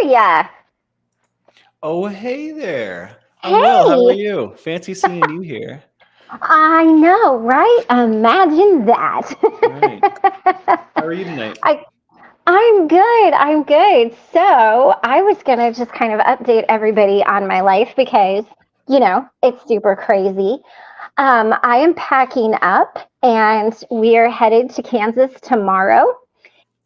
ya? Oh, hey there. I'm well. How are Hey, you? Fancy seeing you here. I know, right? Imagine that. Right. How are you tonight? I I'm good. I'm good. So I was gonna just kind of update everybody on my life because it's super crazy. I am packing up, and we are headed to Kansas tomorrow.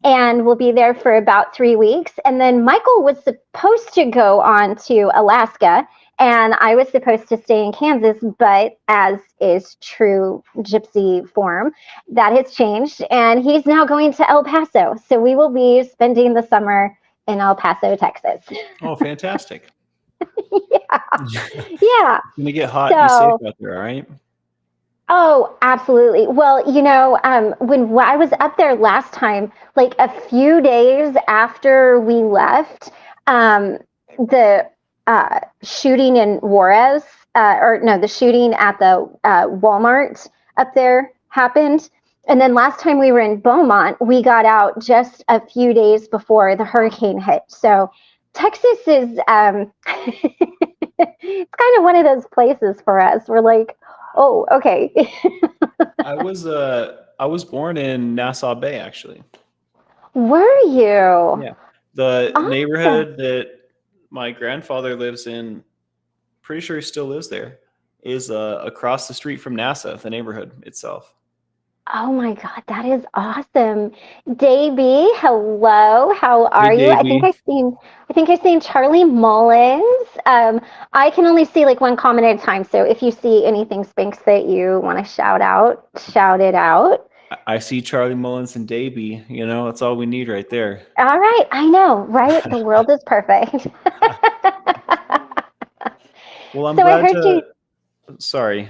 And we'll be there for about 3 weeks. And then Michael was supposed to go on to Alaska, and I was supposed to stay in Kansas, but as is true Gypsy form, that has changed, and he's now going to El Paso. So we will be spending the summer in El Paso, Texas. Oh, fantastic. Yeah, It's yeah. gonna get hot. Be safe So out there, all right? Oh, absolutely. Well, when I was up there last time, like a few days after we left, the shooting in Juarez, or no, the shooting at the Walmart up there happened. And then last time we were in Beaumont, we got out just a few days before the hurricane hit. So Texas is, it's kind of one of those places for us. We're like, oh, okay. I was born in Nassau Bay, actually. Were you? Yeah. The Awesome. neighborhood that my grandfather lives in, pretty sure he still lives there, is across the street from NASA, the neighborhood itself. Oh my God, that is awesome. Davey, hello. How Hey, are you? Davey. I think I've seen Charlie Mullins. I can only see like one comment at a time. So if you see anything Spinks that you want to shout out, shout it out. I see Charlie Mullins and Davey. That's all we need right there. All right, I know, right? The world is perfect. Well, I'm So I glad heard to. you. Sorry.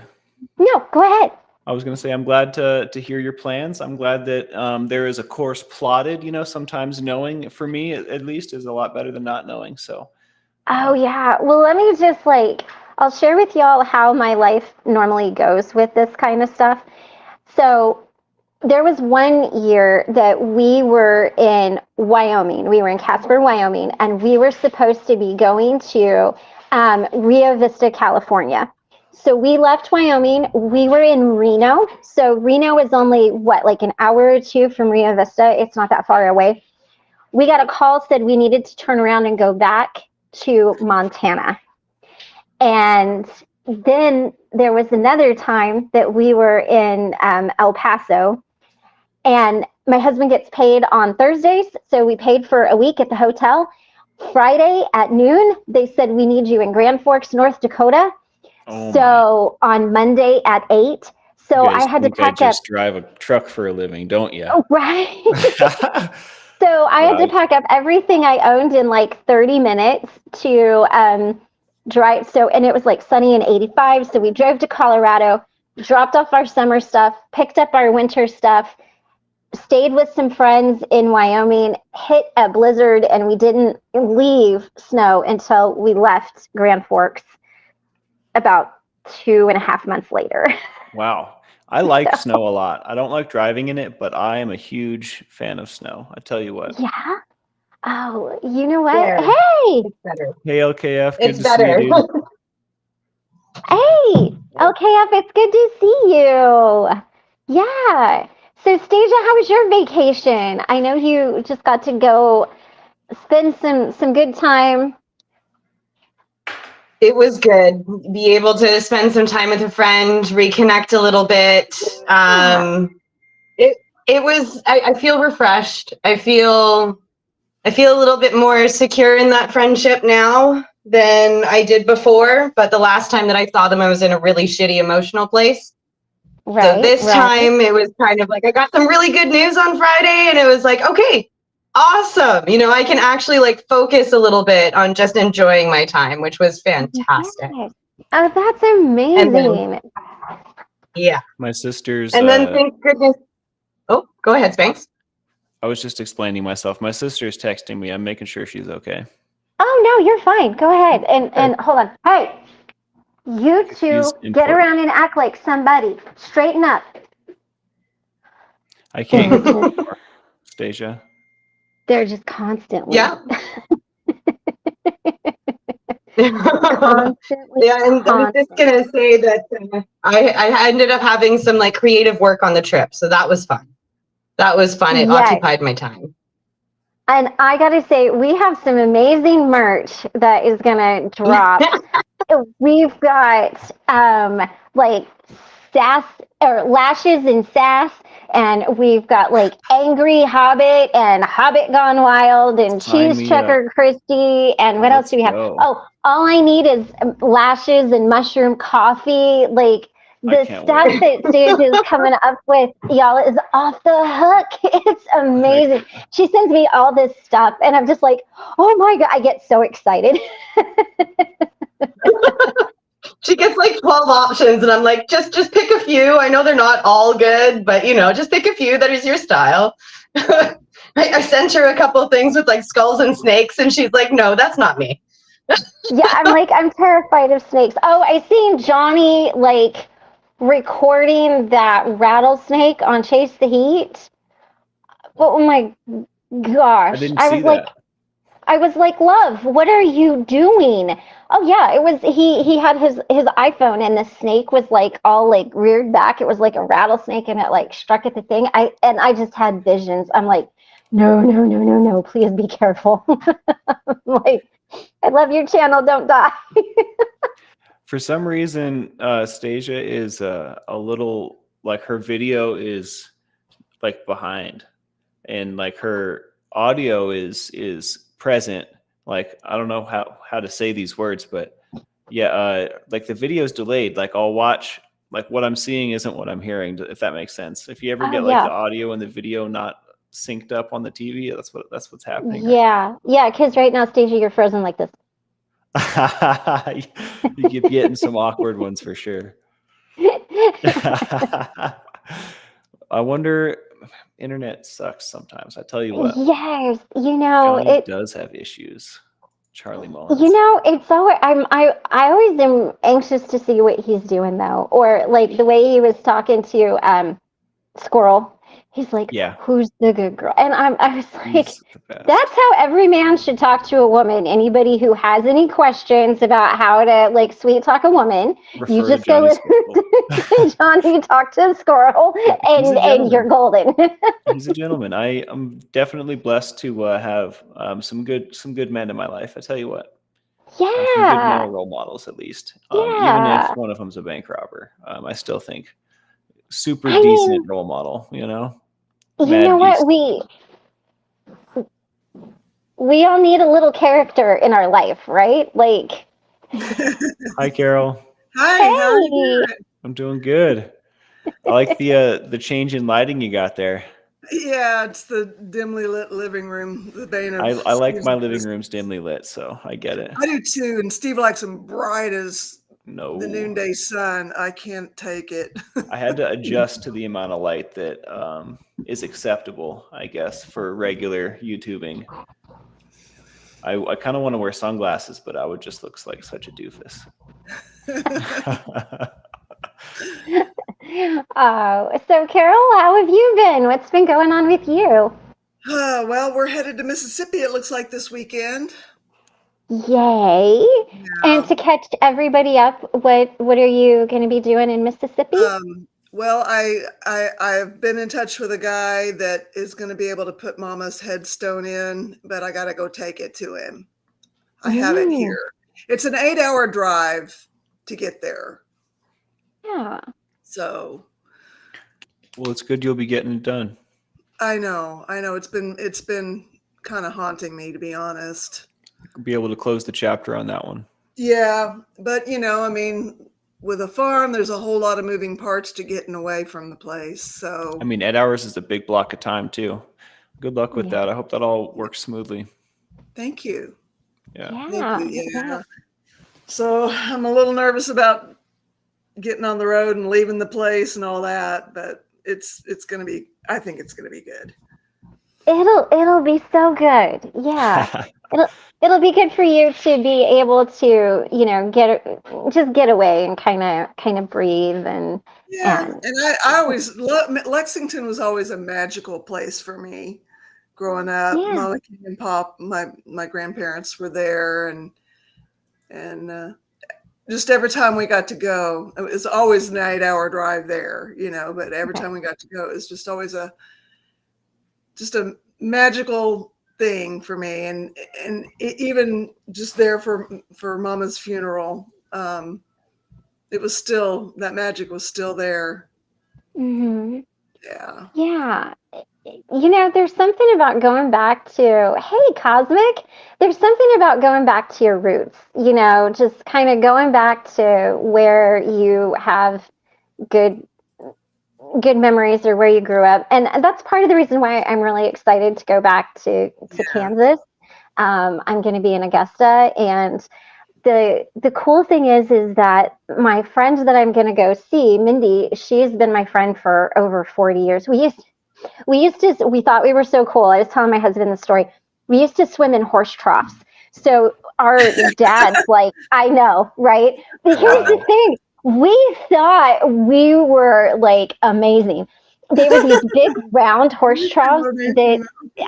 No, go ahead. I was going to say, I'm glad to hear your plans. I'm glad that there is a course plotted. Sometimes knowing, for me at least, is a lot better than not knowing. So, Oh, um, yeah. Well, let me just I'll share with y'all how my life normally goes with this kind of stuff. So, there was one year that we were in Wyoming. We were in Casper, Wyoming, and we were supposed to be going to Rio Vista, California. So we left Wyoming. We were in Reno. So Reno is only what, like an hour or two from Rio Vista. It's not that far away. We got a call, said we needed to turn around and go back to Montana. And then there was another time that we were in El Paso, and my husband gets paid on Thursdays. So we paid for a week at the hotel. Friday at noon, they said, we need you in Grand Forks, North Dakota. oh my. So on Monday at 8. You So I guys had to think I pack up. just drive a truck for a living, don't you? Oh, right. So I had to Wow. pack up everything I owned in like 30 minutes to drive. So, and it was like sunny and 85. So we drove to Colorado, dropped off our summer stuff, picked up our winter stuff, stayed with some friends in Wyoming, hit a blizzard, and we didn't leave snow until we left Grand Forks about 2.5 months later. Wow. I like So, snow a lot. I don't like driving in it, but I am a huge fan of snow. I tell you what. yeah. Oh, you know what? There. Hey, It's better. Hey, LKF. Good It's to see you, better. dude. hey, LKF, it's good to see you. Yeah. So, Stasia, how was your vacation? I know you just got to go spend some good time. It was good. Be able to spend some time with a friend, reconnect a little bit. Yeah. It it was. I feel refreshed. I feel a little bit more secure in that friendship now than I did before. But the last time that I saw them, I was in a really shitty emotional place. So Right, this right. time it was kind of like I got some really good news on Friday, and it was like, okay, awesome. I can actually like focus a little bit on just enjoying my time, which was fantastic. Yes. Oh, that's And then, amazing. yeah. My sister's, And then thank goodness. Oh, go ahead, Spanx. I was just explaining myself. My sister's texting me. I'm making sure she's okay. Oh, no, you're fine. Go ahead. And hold on. Hey, you two She's get important. around and act like somebody. Straighten up. I can't get no more, Stasia. They're just constantly. Yeah. Constantly, Yeah, and I was just constantly. gonna say that I ended up having some like creative work on the trip, so that was fun. That was fun. It Yes. occupied my time. And I got to say, we have some amazing merch that is going to drop. We've got like sass or lashes and sass, and we've got like angry Hobbit and Hobbit Gone Wild and Sign cheese me up. checker Christie. And what else Let's do we have? go. Oh, all I need is lashes and mushroom coffee. Like I the can't stuff wait. that Sage is coming up with, y'all, is off the hook. It's amazing. She sends me all this stuff, and I'm just like, oh my God, I get so excited. She gets like 12 options, and I'm like, just pick a few. I know they're not all good, but just pick a few that is your style. I sent her a couple of things with like skulls and snakes, and she's like, no, that's not me. Yeah, I'm terrified of snakes. Oh, I seen Johnny like recording that rattlesnake on Chase the Heat. Oh my I gosh. didn't see that. I was like, love, what are you doing? Oh yeah, it was he had his iPhone and the snake was like all like reared back. It was like a rattlesnake and it like struck at the thing. I just had visions. I'm like, no, no, no, no, no, please be careful. Like, I love your channel, don't die. For some reason, Stasia is a little like her video is like behind, and like her audio is present. Like I don't know how to say these words, but yeah, like the video is delayed. Like I'll watch, like what I'm seeing isn't what I'm hearing. If that makes sense. If you ever Oh get like yeah. the audio and the video not synced up on the TV, that's what's happening. Yeah. Yeah, because right now, Stacia, you're frozen like this. You keep getting some awkward ones for sure. I wonder, internet sucks sometimes. I tell you what, Yes, Johnny does have issues. Charlie Mullins. it's always I always am anxious to see what he's doing though, or like the way he was talking to Squirrel. He's like, Yeah. "Who's the good girl?" And I was like, He's the best. "That's how every man should talk to a woman. Anybody who has any questions about how to like sweet talk a woman, you Refer to just go Johnny listen Squirrel. to Johnny talk to Squirrel, He's a and you're golden." He's a gentleman. I am definitely blessed to have some good men in my life. I tell you what, some good male Yeah, role models at least. Even if yeah. one of them's a bank robber, I still think super I decent mean, role model. you know Mad what? decent. We all need a little character in our life, right? Like, Hi, Carol. Hi, how are you hey, doing? I'm doing good. I like the change in lighting you got there. Yeah, it's the dimly lit living room, the bane of I like Steve's my living existence. rooms dimly lit, so I get it. I do too, and Steve likes them bright as the No, noonday sun. I can't take it. I had to adjust to the amount of light that is acceptable, I guess, for regular YouTubing. I kind of want to wear sunglasses, but I would just look like such a doofus. Oh, so Carol, how have you been? What's been going on with you? Well, we're headed to Mississippi, it looks like, this weekend. Yay! And Yeah. to catch everybody up, what are you going to be doing in Mississippi? Well, I've been in touch with a guy that is going to be able to put Mama's headstone in, but I got to go take it to him. I have it here. It's an 8-hour drive to get there. Yeah. So, Well, it's good you'll be getting it done. I know. It's been kind of haunting me, to be honest. Be able to close the chapter on that one. Yeah, but I mean, with a farm, there's a whole lot of moving parts to getting away from the place. So, I mean, 8 hours is a big block of time too. Good luck with Yeah. that. I hope that all works smoothly. thank you. Yeah. Thank you. Yeah. Yeah. So I'm a little nervous about getting on the road and leaving the place and all that, but it's going to be, I think it's going to be good. It'll be so good. Yeah. It'll be good for you to be able to, get away and kind of breathe and Yeah. And I always Lexington was always a magical place for me. growing up. Yeah. Mama, King, and Pop, my grandparents were there, and just every time we got to go, it was always an 8-hour drive there, but every time we got to go, it was just always a magical thing for me. And even just there for Mama's funeral, it was still, that magic was still there. Mm-hmm. Yeah. Yeah. There's something about going back to, hey, Cosmic, there's something about going back to your roots, just kind of going back to where you have good memories or where you grew up. And that's part of the reason why I'm really excited to go back to Kansas. I'm going to be in Augusta, and the cool thing is that my friend that I'm going to go see, Mindy, she's been my friend for over 40 years. We thought we were so cool. I was telling my husband the story. We used to swim in horse troughs. So our dad's like, I know, right? But here's the thing. We thought we were like amazing. They were these big round horse troughs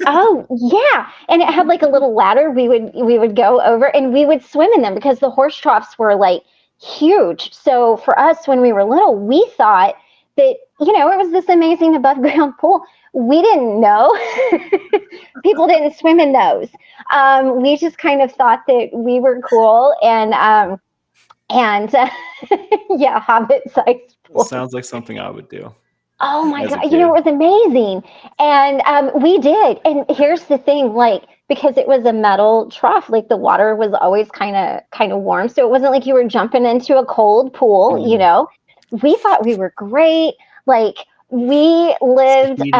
oh yeah. And it had like a little ladder we would go over, and we would swim in them because the horse troughs were like huge. So for us, when we were little, we thought that, it was this amazing above ground pool. We didn't know. People didn't swim in those. We just kind of thought that we were cool, and yeah, hobbit-sized pool. Sounds like something I would do. Oh my God, it was amazing. And we did. And here's the thing, like, because it was a metal trough, like the water was always kind of warm. So it wasn't like you were jumping into a cold pool, We thought we were great. Like, we lived we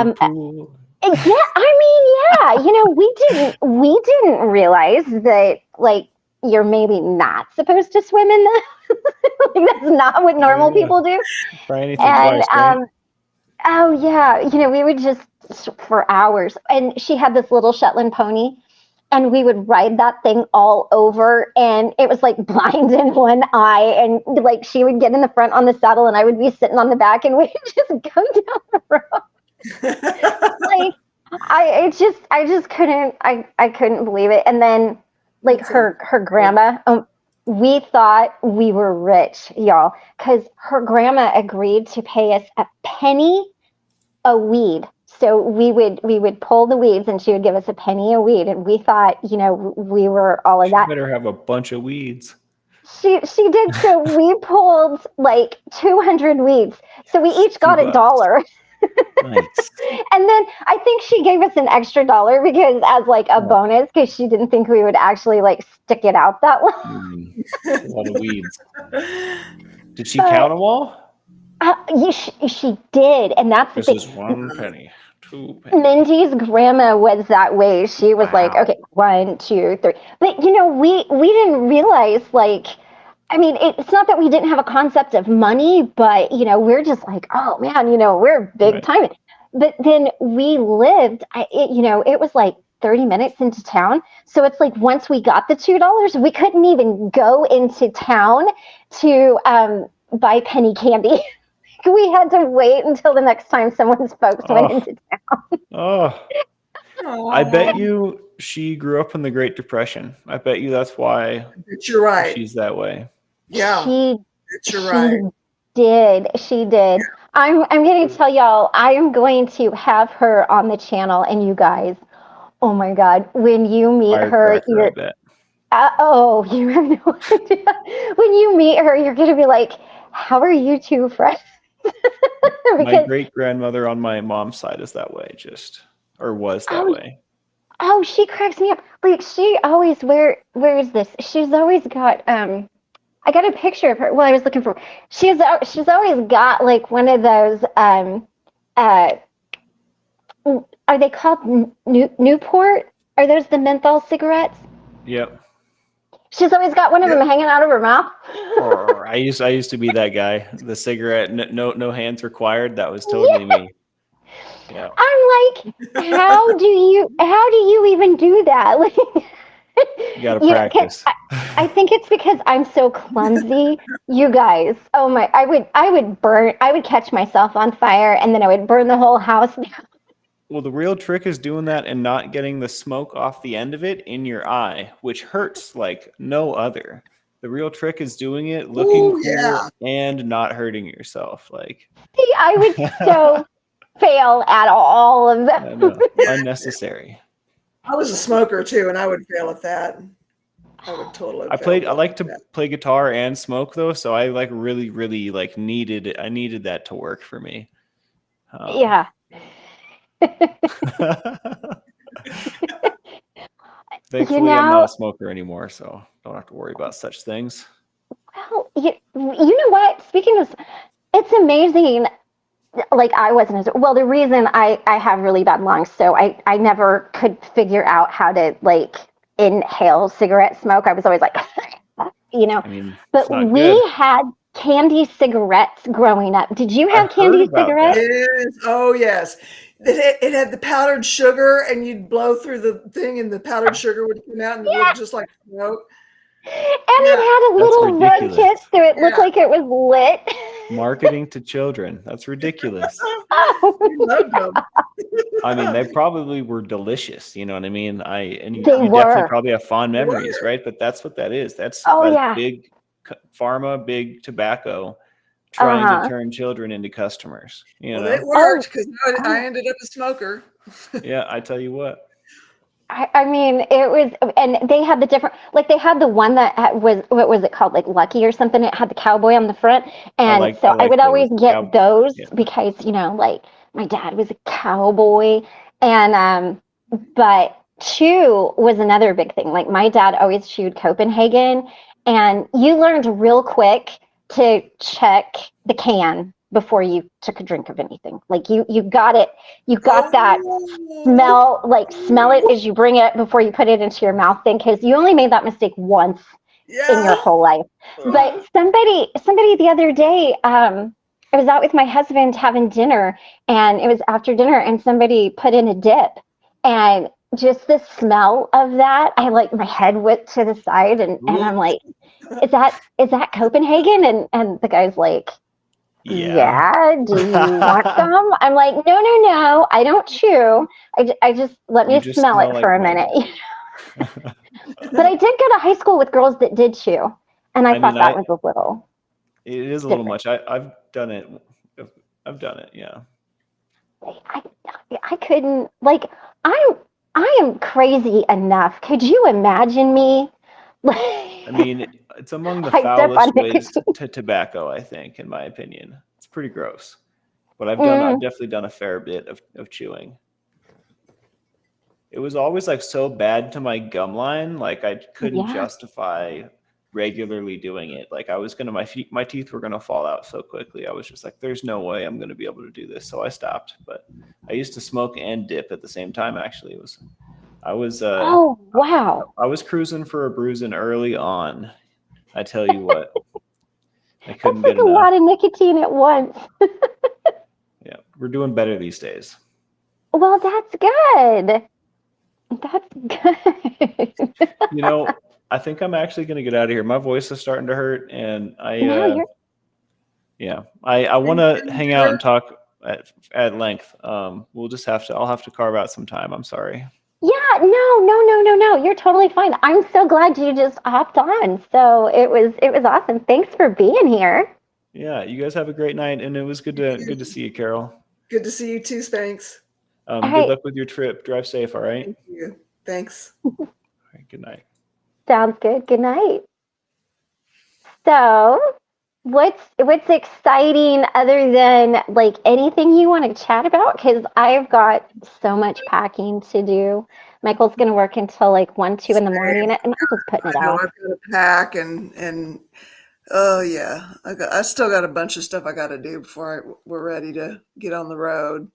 didn't realize that, like, you're maybe not supposed to swim in the like, that's not what normal people do. Try anything twice, right? Oh yeah, we would just for hours. And she had this little Shetland pony, and we would ride that thing all over, and it was like blind in one eye, and like she would get in the front on the saddle, and I would be sitting on the back, and we'd just go down the road. Like I just couldn't believe it. And then like her grandma, we thought we were rich, y'all, because her grandma agreed to pay us a penny a weed. So we would pull the weeds, and she would give us a penny a weed, and we thought, we were all of that. She better have a bunch of weeds. She did. So we pulled like 200 weeds. So we each got $1. Nice. And then I think she gave us an extra $1 because as like a bonus, because she didn't think we would actually like stick it out that long. A lot of weeds. Did she count them all? She did, and that's the thing. This is 1 penny, 2 pennies. Mindy's grandma was that way. She was like, okay, 1, 2, 3. But we didn't realize, like, I mean, it's not that we didn't have a concept of money, but we're just like, oh man, we're big time. But then we lived, it was like 30 minutes into town. So it's like once we got the $2, we couldn't even go into town to buy penny candy. We had to wait until the next time someone's folks went into town. I bet you she grew up in the Great Depression. I bet you that's why you're right. She's that way. Yeah, you're right. She did. I'm going to tell y'all, I am going to have her on the channel, and you guys, oh my God, when you meet her, you have no idea. When you meet her, you're going to be like, how are you two friends? My great grandmother on my mom's side is that way, was that way. Oh, she cracks me up. Like, she always where is this? She's always got I got a picture of her. Well, I was looking for. She's always got like one of those are they called Newport? Are those the menthol cigarettes? Yep. She's always got one of them hanging out of her mouth. I used to be that guy. The cigarette, no hands required. That was totally me. Yeah. I'm like, how do you even do that? Like, you gotta practice. I think it's because I'm so clumsy. You guys, oh my! I would catch myself on fire, and then I would burn the whole house down. Well, the real trick is doing that and not getting the smoke off the end of it in your eye, which hurts like no other. The real trick is doing it looking Oh, cool yeah. and not hurting yourself. Like, See, I would so fail at all of I them. know, unnecessary. I was a smoker too, and I would fail at that. I would totally I fail. like to play guitar and smoke though, so I like really like needed that to work for me. Yeah. Thankfully, I'm not a smoker anymore, so don't have to worry about such things. Well, you know what? Speaking of, it's amazing. Like I wasn't well. The reason I have really bad lungs, so I never could figure out how to like inhale cigarette smoke. I was always like, you know. I mean, but we good. had candy cigarettes growing up. Did you have candy cigarettes? Yes. Oh yes. It had the powdered sugar, and you'd blow through the thing, and the powdered sugar would come out and look just like smoke. And it had a little rug tip, so it looked like it was lit. Marketing to children. That's ridiculous. Loved them. I mean, they probably were delicious. You know what I mean? You were. definitely probably have fond memories, right? But that's what that is. That's big pharma, big tobacco trying to turn children into customers. You know, it worked because I ended up a smoker. Yeah, I tell you what. I mean, it was, and they had the different, like they had the one that was, what was it called, like Lucky or something. It had the cowboy on the front, and I would always get those because like my dad was a cowboy, and but chew was another big thing. Like my dad always chewed Copenhagen, and you learned real quick to check the can before you took a drink of anything. Like you got it. You got that smell, like smell it as you bring it before you put it into your mouth thing, because you only made that mistake once in your whole life. But somebody the other day, I was out with my husband having dinner, and it was after dinner, and somebody put in a dip, and just the smell of that, I like my head went to the side, and I'm like, is that Copenhagen? And the guy's like, yeah, do you want some? I'm like, no, I don't chew. I just let me smell it for a minute. But I did go to high school with girls that did chew, and I thought that was a little. It is a little much. I've done it. I've done it. Yeah. I couldn't, like, I am crazy enough. Could you imagine me? I mean, it's among the foulest ways to tobacco, I think, in my opinion. It's pretty gross. But I've definitely done a fair bit of chewing. It was always like so bad to my gum line, like I couldn't justify regularly doing it. Like I was my teeth were gonna fall out so quickly. I was just like, there's no way I'm gonna be able to do this. So I stopped. But I used to smoke and dip at the same time. Actually, I was oh wow. I was cruising for a bruising early on. I tell you what. I couldn't get enough. A lot of nicotine at once. Yeah, we're doing better these days. Well, that's good. That's good. I think I'm actually going to get out of here. My voice is starting to hurt, and I want to hang out and talk at length. I'll have to carve out some time. I'm sorry. Yeah, no. You're totally fine. I'm so glad you just hopped on. So it was awesome. Thanks for being here. Yeah, you guys have a great night, and it was good to see you, Carol. Good to see you too, Spanx. Good luck with your trip. Drive safe, all right? Thank you. Thanks. All right, good night. Sounds good. Good night. So, what's exciting other than like anything you want to chat about? Because I've got so much packing to do. Michael's going to work until like 1, 2 in the morning, and I'm just putting it off. I've got to pack and oh yeah, I still got a bunch of stuff I got to do before we're ready to get on the road.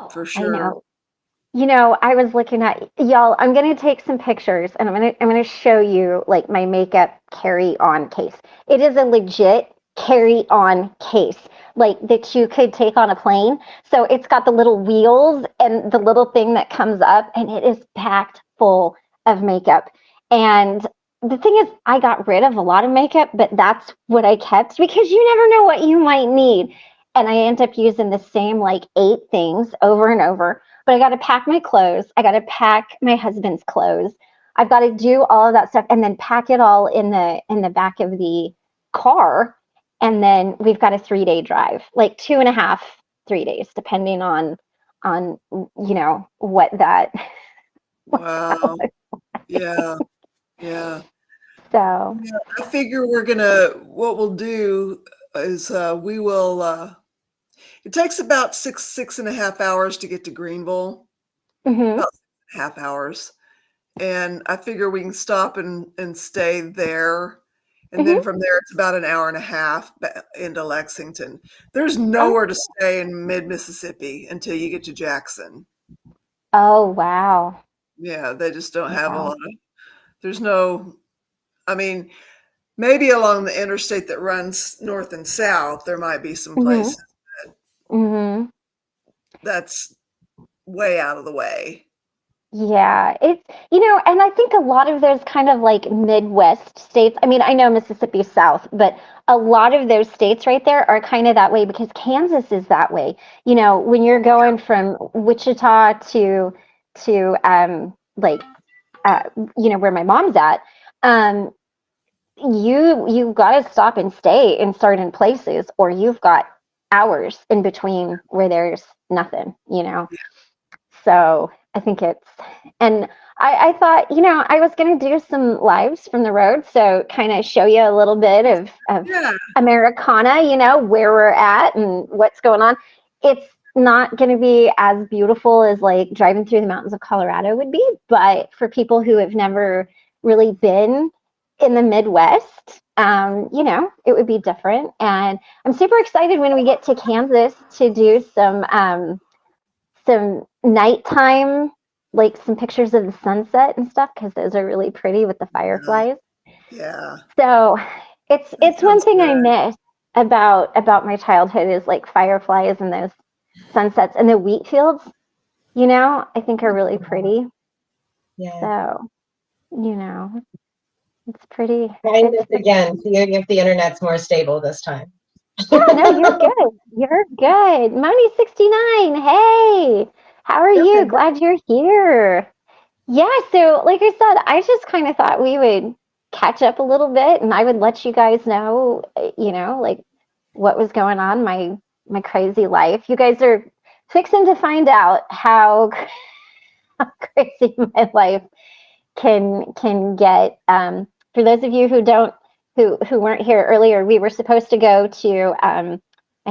For sure. I know. I was looking at y'all. I'm going to take some pictures, and I'm going to show you like my makeup carry-on case. It is a legit carry-on case, like that you could take on a plane. So it's got the little wheels and the little thing that comes up, and it is packed full of makeup. And the thing is, I got rid of a lot of makeup, but that's what I kept because you never know what you might need. and I end up using the same like 8 things over and over. But I got to pack my clothes. I got to pack my husband's clothes. I've got to do all of that stuff and then pack it all in the back of the car. And then we've got a 3-day drive, like 2.5, 3 days, depending on what that. Wow. Yeah. Yeah. So Yeah, I figure what we'll do is we will, it takes about 6.5 hours to get to Greenville, mhm, about 6.5 hours. And I figure we can stop and stay there. And then mhm. from there, it's about an hour and a half into Lexington. There's Oh, nowhere to stay in mid-Mississippi until you get to Jackson. oh wow. Yeah, they just don't have a Wow. lot of, there's no, I mean, maybe along the interstate that runs north and south, there might be some Mhm, places mhm. that's way out of the way. Yeah, it's, and I think a lot of those kind of like Midwest states, I mean, I know Mississippi's South, but a lot of those states right there are kind of that way because Kansas is that way. When you're going from Wichita to like where my mom's at, um, you've got to stop and stay in certain places, or you've got hours in between where there's nothing. So I think and I thought, I was going to do some lives from the road. So kind of show you a little bit of Yeah. Americana, where we're at and what's going on. It's not going to be as beautiful as like driving through the mountains of Colorado would be. But for people who have never really been in the Midwest, it would be different. And I'm super excited when we get to Kansas to do some nighttime, like some pictures of the sunset and stuff, because those are really pretty with the fireflies. Yeah. So That it's one sounds thing I good. miss about my childhood is like fireflies and those sunsets and the wheat fields, I think are really pretty. Yeah. So, it's pretty. Trying this again. See if the internet's more stable this time. Yeah, no, you're good. You're good. Moni69, hey, how are you? Glad you're here. Yeah, so like I said, I just kind of thought we would catch up a little bit and I would let you guys know, like what was going on, my crazy life. You guys are fixing to find out how crazy my life can get. For those of you who weren't here earlier, we were supposed to go to my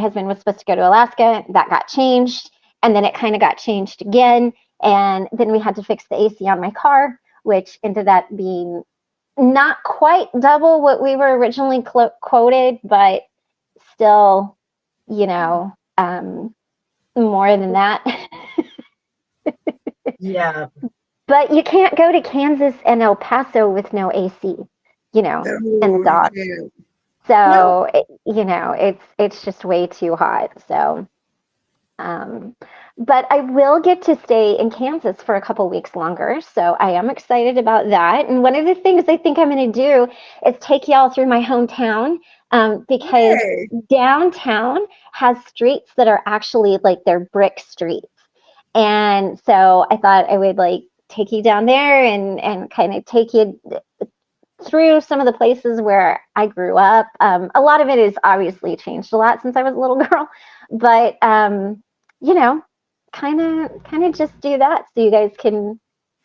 husband was supposed to go to Alaska. That got changed, and then it kind of got changed again, and then we had to fix the AC on my car, which ended up being not quite double what we were originally quoted, but still, more than that. Yeah. But you can't go to Kansas and El Paso with no AC, in the dock. So, it's just way too hot. So, but I will get to stay in Kansas for a couple weeks longer. So I am excited about that. And one of the things I think I'm going to do is take y'all through my hometown because downtown has streets that are actually like they're brick streets. And so I thought I would like take you down there and kind of take you through some of the places where I grew up. A lot of it has obviously changed a lot since I was a little girl, but kind of just do that so you guys can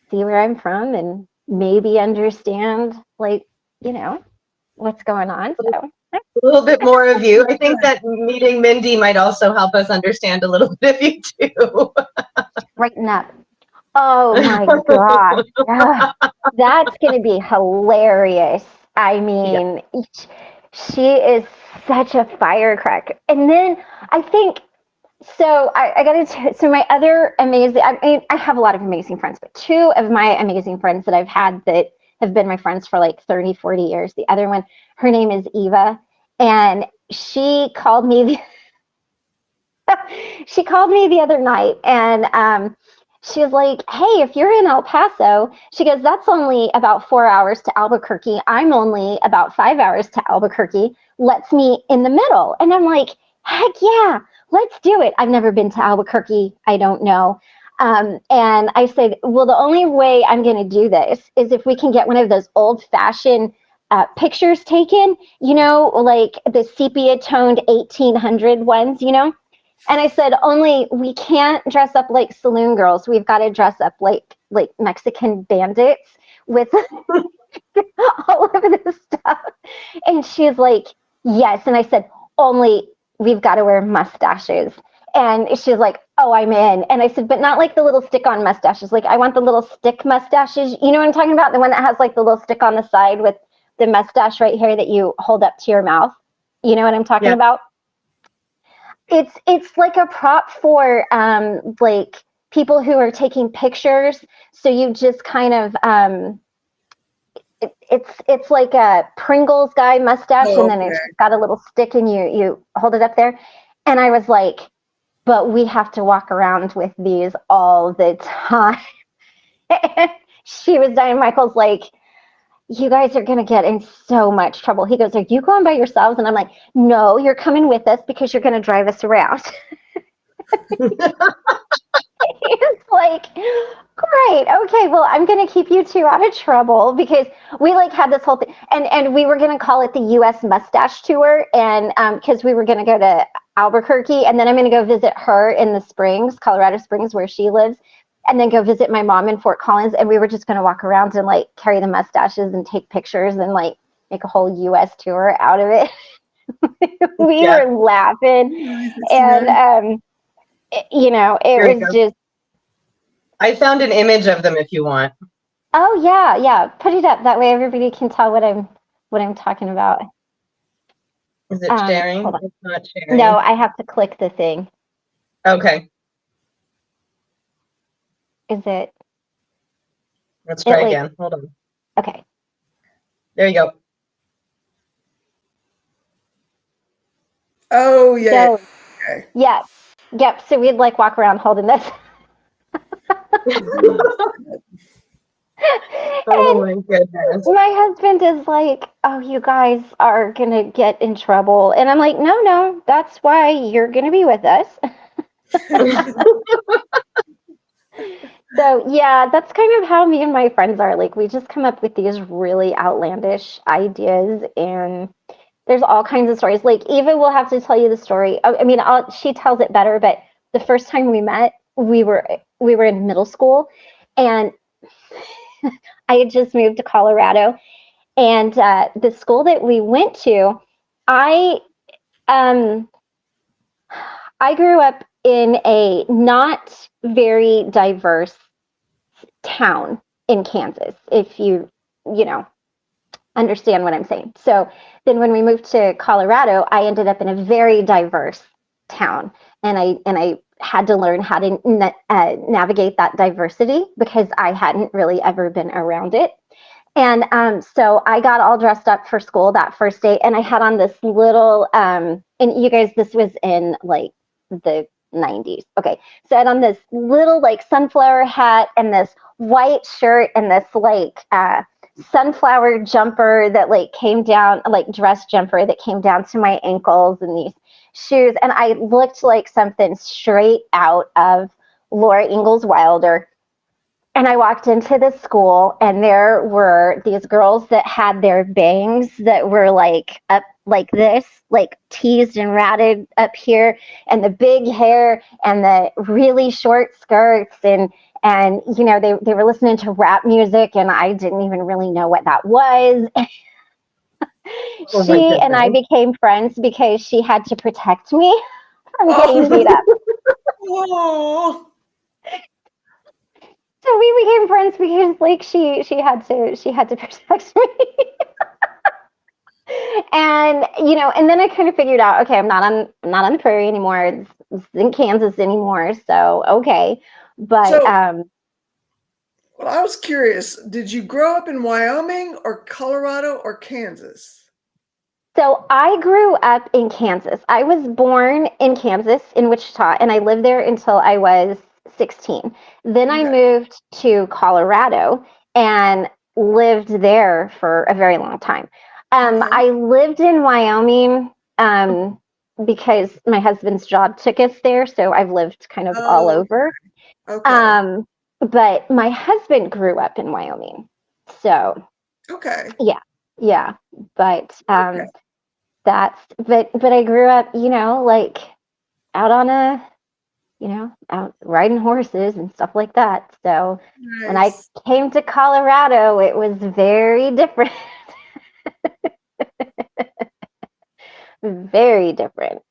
see where I'm from and maybe understand like what's going on. So A little bit more of you. I think that meeting Mindy might also help us understand a little bit of you too. brighten up. Oh my gosh. That's going to be hilarious. I mean, she is such a firecracker. And then I think, so I got to, so my other amazing, I mean, I have a lot of amazing friends, but 2 of my amazing friends that I've had that have been my friends for like 30, 40 years. The other one, her name is Eva. And she called me, she called me the other night and, she was like, hey, if you're in El Paso, she goes, that's only about 4 hours to Albuquerque. I'm only about 5 hours to Albuquerque. Let's meet in the middle. And I'm like, heck yeah, let's do it. I've never been to Albuquerque. I don't know. And I said, well, the only way I'm going to do this is if we can get one of those old fashioned pictures taken, like the sepia toned 1800 ones, And I said, only we can't dress up like saloon girls. We've got to dress up like Mexican bandits with all of this stuff. And she's like, yes. And I said, only we've got to wear mustaches. And she's like, oh, I'm in. And I said, but not like the little stick-on mustaches. Like, I want the little stick mustaches. You know what I'm talking about? The one that has like the little stick on the side with the mustache right here that you hold up to your mouth. You know what I'm talking about? It's like a prop for like people who are taking pictures. So you just kind of it's like a Pringles guy mustache, and then it's got a little stick, and you hold it up there. And I was like, but we have to walk around with these all the time. And she was dying. Michael's like, you guys are going to get in so much trouble. He goes, are you going by yourselves? And I'm like, no, you're coming with us because you're going to drive us around. He's like, great. Okay, well, I'm going to keep you two out of trouble because we like had this whole thing. And we were going to call it the U.S. Mustache Tour. And because we were going to go to Albuquerque, and then I'm going to go visit her in the Springs, Colorado Springs, where she lives, and then go visit my mom in Fort Collins. And we were just going to walk around and like carry the mustaches and take pictures and like make a whole U.S. tour out of it. We were laughing. And, it was just. I found an image of them if you want. Oh yeah. Put it up. That way everybody can tell what I'm talking about. Is it sharing? It's not sharing. No, I have to click the thing. Okay. Is it? Let's try again. Hold on. Okay. There you go. Oh yeah. So, okay. Yeah. Yep. So we'd like walk around holding this. Oh my goodness. My husband is like, oh, you guys are going to get in trouble. And I'm like, no, that's why you're going to be with us. So, yeah, that's kind of how me and my friends are. Like, we just come up with these really outlandish ideas, and there's all kinds of stories. Like, Eva will have to tell you the story. I mean, she tells it better, but the first time we met, we were in middle school, and I had just moved to Colorado, and the school that we went to, I grew up in a not very diverse town in Kansas, if you understand what I'm saying. So then when we moved to Colorado, I ended up in a very diverse town, and I had to learn how to navigate that diversity because I hadn't really ever been around it. And so I got all dressed up for school that first day, and I had on this little, and you guys, this was in like the 90s. Okay, so I had on this little like sunflower hat and this white shirt and this like sunflower jumper that like came down, like dress jumper that came down to my ankles, and these shoes, and I looked like something straight out of Laura Ingalls Wilder. And I walked into the school, and there were these girls that had their bangs that were like up like this, like teased and ratted up here, and the big hair and the really short skirts, and they were listening to rap music, and I didn't even really know what that was. She and I became friends because she had to protect me from getting beat up. Oh. So we became friends because like she had to protect me. And and then I kind of figured out, okay, I'm not on the prairie anymore. It's in Kansas anymore. So okay. But well, I was curious, did you grow up in Wyoming or Colorado or Kansas? So I grew up in Kansas. I was born in Kansas, in Wichita, and I lived there until I was 16. Then I moved to Colorado and lived there for a very long time. I lived in Wyoming because my husband's job took us there. So I've lived kind of all Oh, over. okay. But my husband grew up in Wyoming. So Okay. yeah. But Okay. but I grew up, like out on out riding horses and stuff like that. So when I Nice. came to Colorado, it was very different. Very different.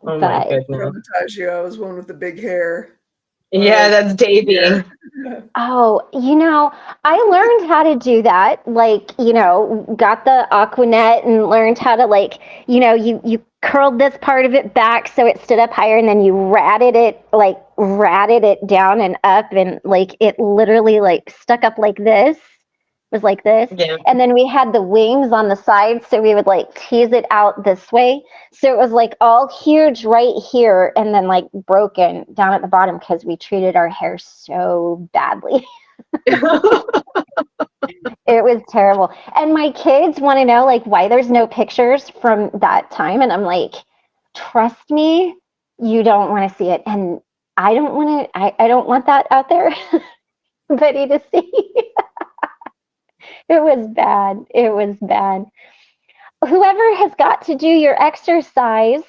Oh my But goodness. Traumatize you. I was one with the big hair. Yeah, that's Davy. oh, I learned how to do that. Like, got the Aquanet and learned how to you curled this part of it back so it stood up higher, and then you ratted it down and up, and like it literally like stuck up like this. Was like this. Yeah. And then we had the wings on the side, so we would like tease it out this way. So it was like all huge right here and then like broken down at the bottom because we treated our hair so badly. It was terrible. And my kids want to know like why there's no pictures from that time. And I'm like, trust me, you don't want to see it. And I don't want to, I don't want that out there for anybody to see. It was bad. It was bad. Whoever has got to do your exercise,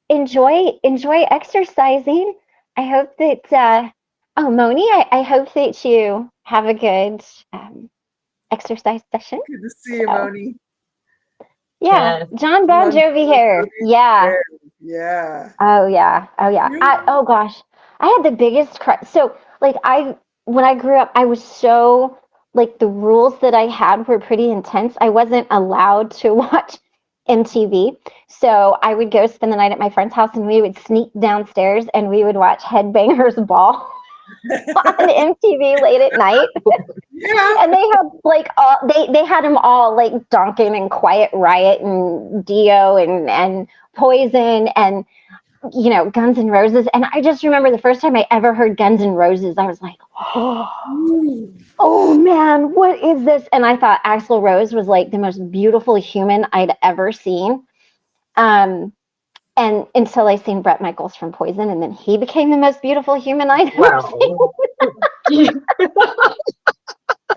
enjoy exercising. I hope that Moni, I hope that you have a good exercise session. Good to see you, Moni. Yeah, Yes. John Bon Jovi hair. Yeah. Yeah. Oh yeah. Oh yeah. Oh gosh, I had the biggest crush. So like when I grew up, I was so like the rules that I had were pretty intense. I wasn't allowed to watch MTV, so I would go spend the night at my friend's house, and we would sneak downstairs and we would watch Headbangers Ball on MTV late at night. Yeah. And they had like all they had them all like Donkin and Quiet Riot and Dio and Poison and Guns N' Roses. And I just remember the first time I ever heard Guns N' Roses, I was like, oh man, what is this? And I thought Axl Rose was like the most beautiful human I'd ever seen. And until I seen Bret Michaels from Poison, and then he became the most beautiful human I'd ever seen.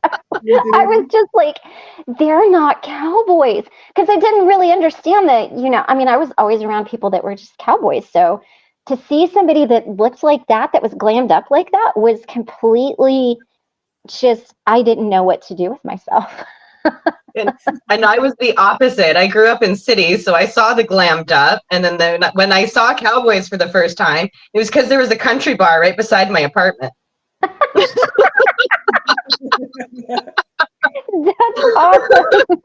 I was just like, they're not cowboys. Because I didn't really understand that, I was always around people that were just cowboys. So to see somebody that looked like that was glammed up like that, was completely just, I didn't know what to do with myself. And I was the opposite. I grew up in cities, so I saw the glammed up. And then when I saw cowboys for the first time, it was because there was a country bar right beside my apartment. That's awesome.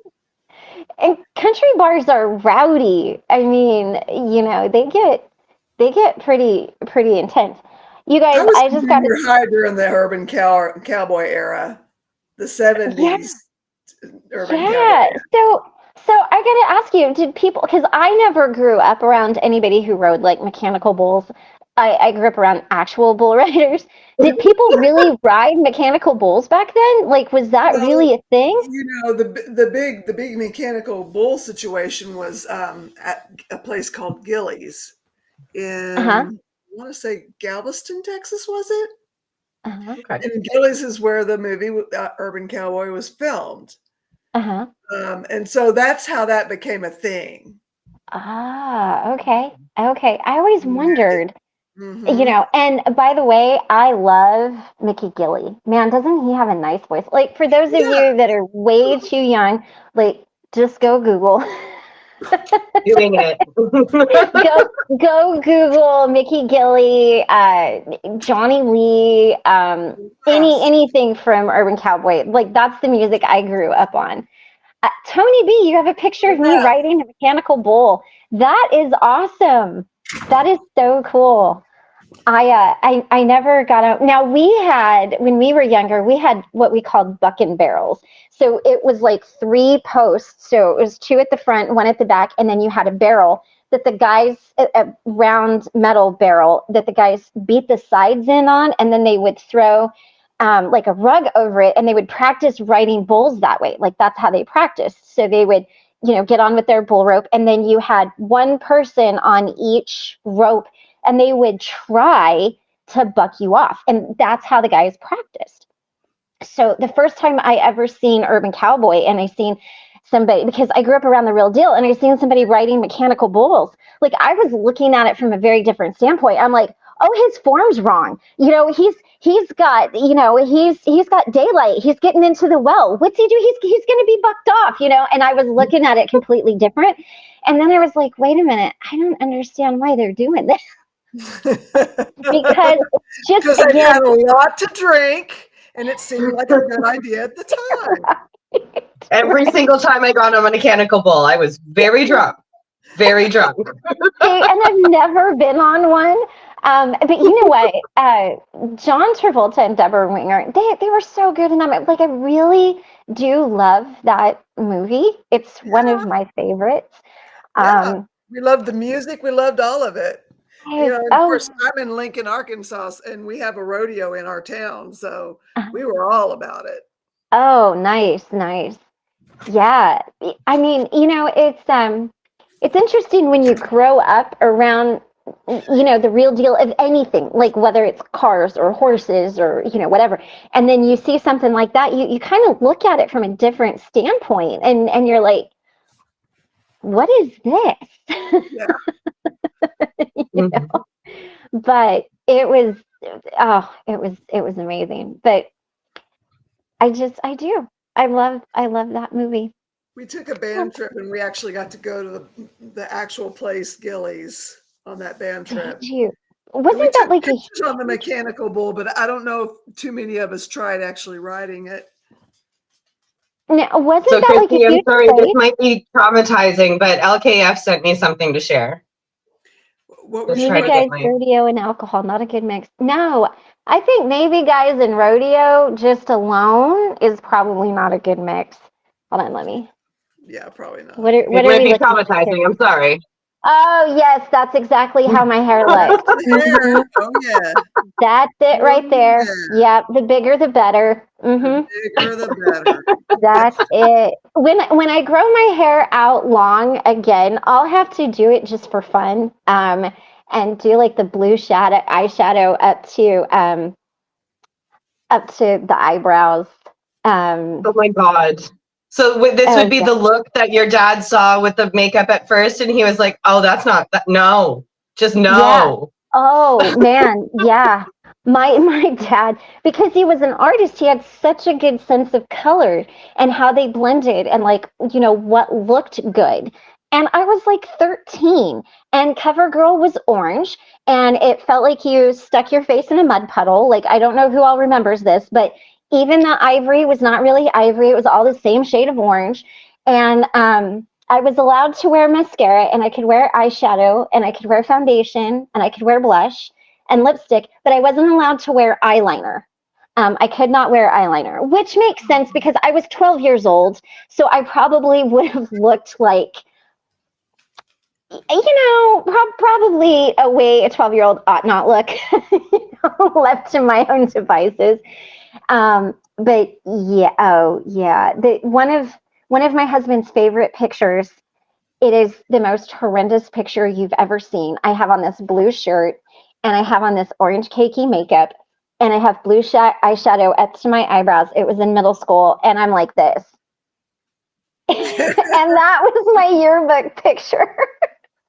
And country bars are rowdy. I mean, they get pretty intense. You guys, I just got to high during the urban cowboy era, the 70s. Yeah. Urban cowboy era. So I got to ask you, did people? Because I never grew up around anybody who rode like mechanical bulls. I grew up around actual bull riders. Did people really ride mechanical bulls back then? Like, was that really a thing? The big mechanical bull situation was at a place called Gillies in, I want to say Galveston, Texas, was it? Okay. And Gillies is where the movie Urban Cowboy was filmed. And so that's how that became a thing. Okay. I always wondered. And by the way, I love Mickey Gilley. Man, doesn't he have a nice voice? Like, for those of you that are way too young, like, just go Google. Doing it. go Google Mickey Gilley, Johnny Lee, anything from Urban Cowboy. Like, that's the music I grew up on. Tony B, you have a picture of me riding a mechanical bull. That is awesome. That is so cool. I never got out. Now when we were younger, we had what we called bucking barrels. So it was like 3 posts. So it was 2 at the front, 1 at the back, and then you had a barrel that the guys, a round metal barrel that the guys beat the sides in on, and then they would throw like a rug over it, and they would practice riding bulls that way. Like, that's how they practiced. So they would get on with their bull rope, and then you had one person on each rope, and they would try to buck you off. And that's how the guys practiced. So the first time I ever seen Urban Cowboy, and I seen somebody, because I grew up around the real deal, and I seen somebody riding mechanical bulls, like I was looking at it from a very different standpoint. I'm like, oh, his form's wrong. He's got, he's got daylight. He's getting into the well. What's he do? He's going to be bucked off, and I was looking at it completely different. And then I was like, wait a minute, I don't understand why they're doing this. Because they had a lot to drink, and it seemed like a good idea at the time. Every single time I got on a mechanical bull, I was very drunk. Very drunk. And I've never been on one. But you know what? John Travolta and Deborah Winger, they were so good in that. Like, I really do love that movie. It's one of my favorites. We loved the music. We loved all of it. Of course, I'm in Lincoln, Arkansas, and we have a rodeo in our town, so we were all about it. Oh, nice. Yeah. I mean, it's interesting when you grow up around, the real deal of anything, like whether it's cars or horses or, whatever. And then you see something like that, you kind of look at it from a different standpoint, and you're like, what is this? Yeah. But it was amazing. But I love that movie. We took a band trip, and we actually got to go to the actual place, Gillies, on that band trip. Did you? Wasn't that like on the mechanical bull? But I don't know if too many of us tried actually riding it. No, wasn't so that Christie, like a I'm huge sorry, fight? this might be traumatizing, but LKF sent me something to share. What was Maybe guys, rodeo and alcohol, not a good mix. No, I think maybe guys and rodeo just alone is probably not a good mix. Hold on, let me. Yeah, probably not. What It are might we be looking at traumatizing. here? I'm sorry. Oh, yes, that's exactly how my hair looks. Yeah. Oh, yeah. That's it right there. Yeah. Yep, the bigger the better. The bigger the better. That's it. When I grow my hair out long again, I'll have to do it just for fun. And do like the blue eyeshadow up to the eyebrows. Oh my God. So this would be the look that your dad saw with the makeup at first, and he was like, oh, that's not that. No, just no. Yeah. Oh man, yeah. My dad, because he was an artist, he had such a good sense of color and how they blended and what looked good. And I was like 13, and CoverGirl was orange, and it felt like you stuck your face in a mud puddle. Like, I don't know who all remembers this, but even the ivory was not really ivory. It was all the same shade of orange. And I was allowed to wear mascara, and I could wear eyeshadow, and I could wear foundation, and I could wear blush and lipstick, but I wasn't allowed to wear eyeliner. I could not wear eyeliner, which makes sense because I was 12 years old. So I probably would have looked like, probably a way a 12-year-old ought not look, left to my own devices. But yeah, one of my husband's favorite pictures, it is the most horrendous picture you've ever seen. I have on this blue shirt, and I have on this orange cakey makeup, and I have blue eyeshadow up to my eyebrows. It was in middle school, and I'm like this. And that was my yearbook picture.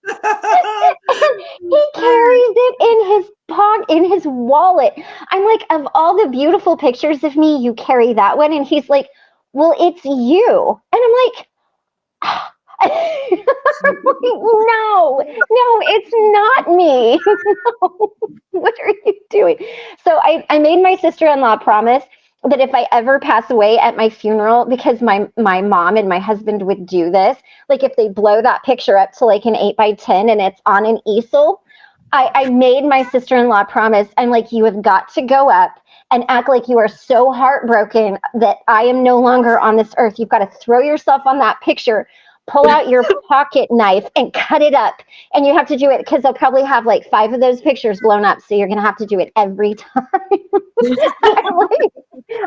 He carries it in his pocket, in his wallet. I'm like, of all the beautiful pictures of me, you carry that one? And he's like, well, it's you. And I'm like, no, it's not me. No. What are you doing? So I made my sister-in-law promise that if I ever pass away at my funeral, because my mom and my husband would do this, like if they blow that picture up to like an 8x10 and it's on an easel, I made my sister-in-law promise. I'm like, you have got to go up and act like you are so heartbroken that I am no longer on this earth. You've got to throw yourself on that picture, pull out your pocket knife and cut it up. And you have to do it because they'll probably have like 5 of those pictures blown up. So you're going to have to do it every time.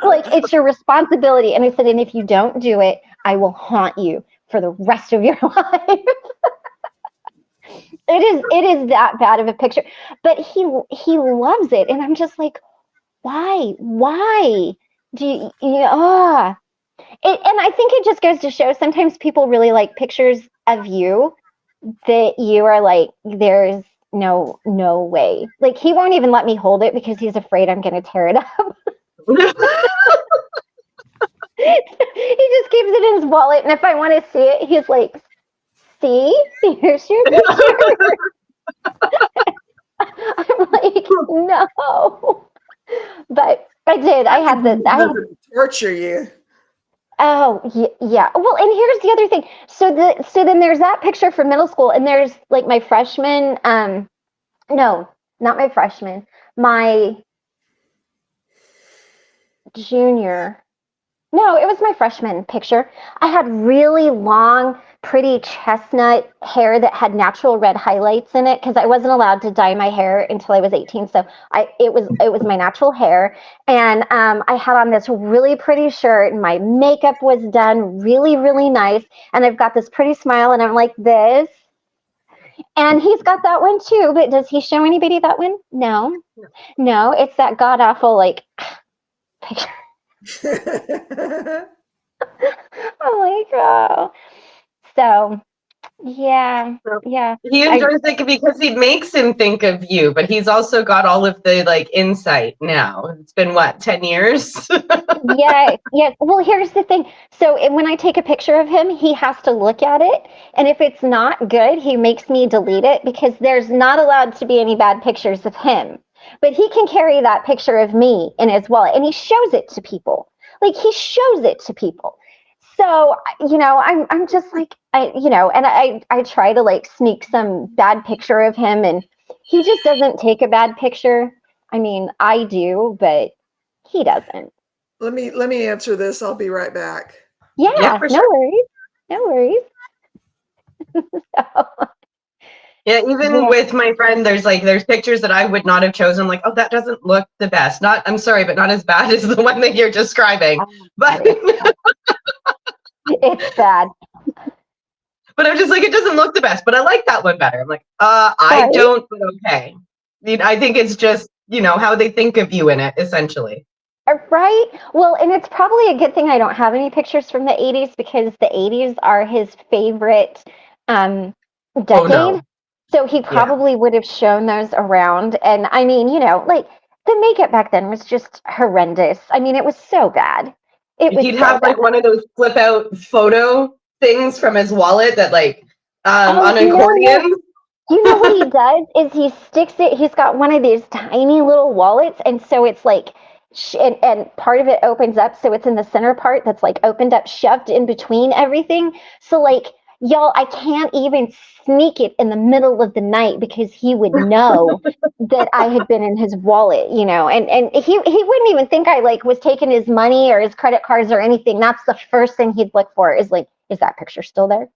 like it's your responsibility. And I said, and if you don't do it, I will haunt you for the rest of your life. It is that bad of a picture, but he loves it, and I'm just like, why do and I think it just goes to show sometimes people really like pictures of you that you are like, there's no way. Like, he won't even let me hold it because he's afraid I'm going to tear it up. He just keeps it in his wallet, and if I want to see it, he's like, see, here's your picture. I'm like, no. But I did. I had torture you. Oh, yeah. Well, and here's the other thing. So then there's that picture from middle school, and there's like my freshman, no, not my freshman, my junior. No, it was my freshman picture. I had really long, pretty chestnut hair that had natural red highlights in it because I wasn't allowed to dye my hair until I was 18. So it was my natural hair, and I had on this really pretty shirt, and my makeup was done really, really nice, and I've got this pretty smile, and I'm like this. And he's got that one too, but does he show anybody that one? No, it's that god awful like picture. I'm like, oh. So yeah. He enjoys it because he makes him think of you, but he's also got all of the like insight now. It's been what, 10 years? Yeah. Well, here's the thing. So when I take a picture of him, he has to look at it, and if it's not good, he makes me delete it because there's not allowed to be any bad pictures of him. But he can carry that picture of me in his wallet, and he shows it to people. Like, he shows it to people. So, I'm just like, I try to like sneak some bad picture of him, and he just doesn't take a bad picture. I mean, I do, but he doesn't. Let me answer this. I'll be right back. Yeah, no worries. No worries. Yeah, even with my friend, there's pictures that I would not have chosen. Like, oh, that doesn't look the best. I'm sorry, but not as bad as the one that you're describing. But it's bad. But I'm just like, it doesn't look the best, but I like that one better. I'm like, I don't, but okay. I think it's just, how they think of you in it, essentially. Right? Well, and it's probably a good thing I don't have any pictures from the 80s because the 80s are his favorite decade. Oh, no. So he probably would have shown those around. And I mean, like the makeup back then was just horrendous. I mean, it was so bad. He'd have like one of those flip out photo things from his wallet that like on an accordion. You know what he does is he sticks it. He's got one of these tiny little wallets. And so it's like, and part of it opens up. So it's in the center part that's like opened up, shoved in between everything. So like, y'all, I can't even sneak it in the middle of the night because he would know that I had been in his wallet, and he wouldn't even think I like was taking his money or his credit cards or anything. That's the first thing he'd look for is like, is that picture still there?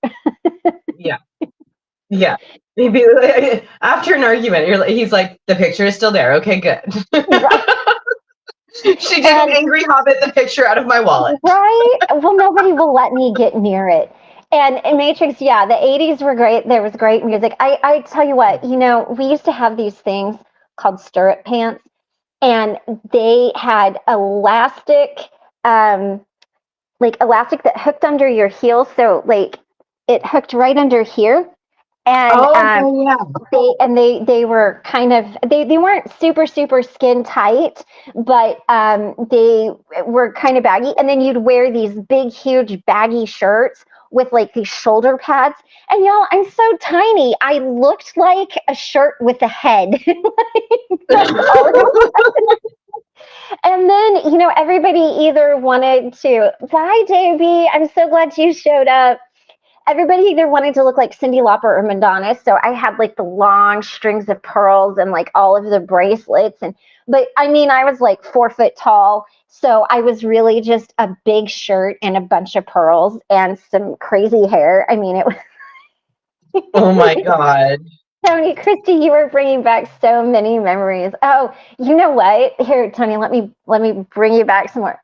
Yeah. Maybe after an argument, he's like, the picture is still there. Okay, good. Right. She didn't angry hobbit the picture out of my wallet. Right? Well, nobody will let me get near it. And Matrix, the 80s were great. There was great music. I tell you what, we used to have these things called stirrup pants, and they had elastic that hooked under your heel. So like it hooked right under here. And they were kind of they weren't super skin tight, but they were kind of baggy. And then you'd wear these big, huge, baggy shirts with like these shoulder pads. And y'all, I'm so tiny. I looked like a shirt with a head. And then, everybody either wanted to, bye, Davey, I'm so glad you showed up. Everybody either wanted to look like Cyndi Lauper or Madonna. So I had like the long strings of pearls and like all of the bracelets. But I mean, I was like 4 foot tall. So I was really just a big shirt and a bunch of pearls and some crazy hair. I mean, it was. Oh my God. Tony, Christie, you were bringing back so many memories. Oh, you know what? Here, Tony, let me bring you back some more.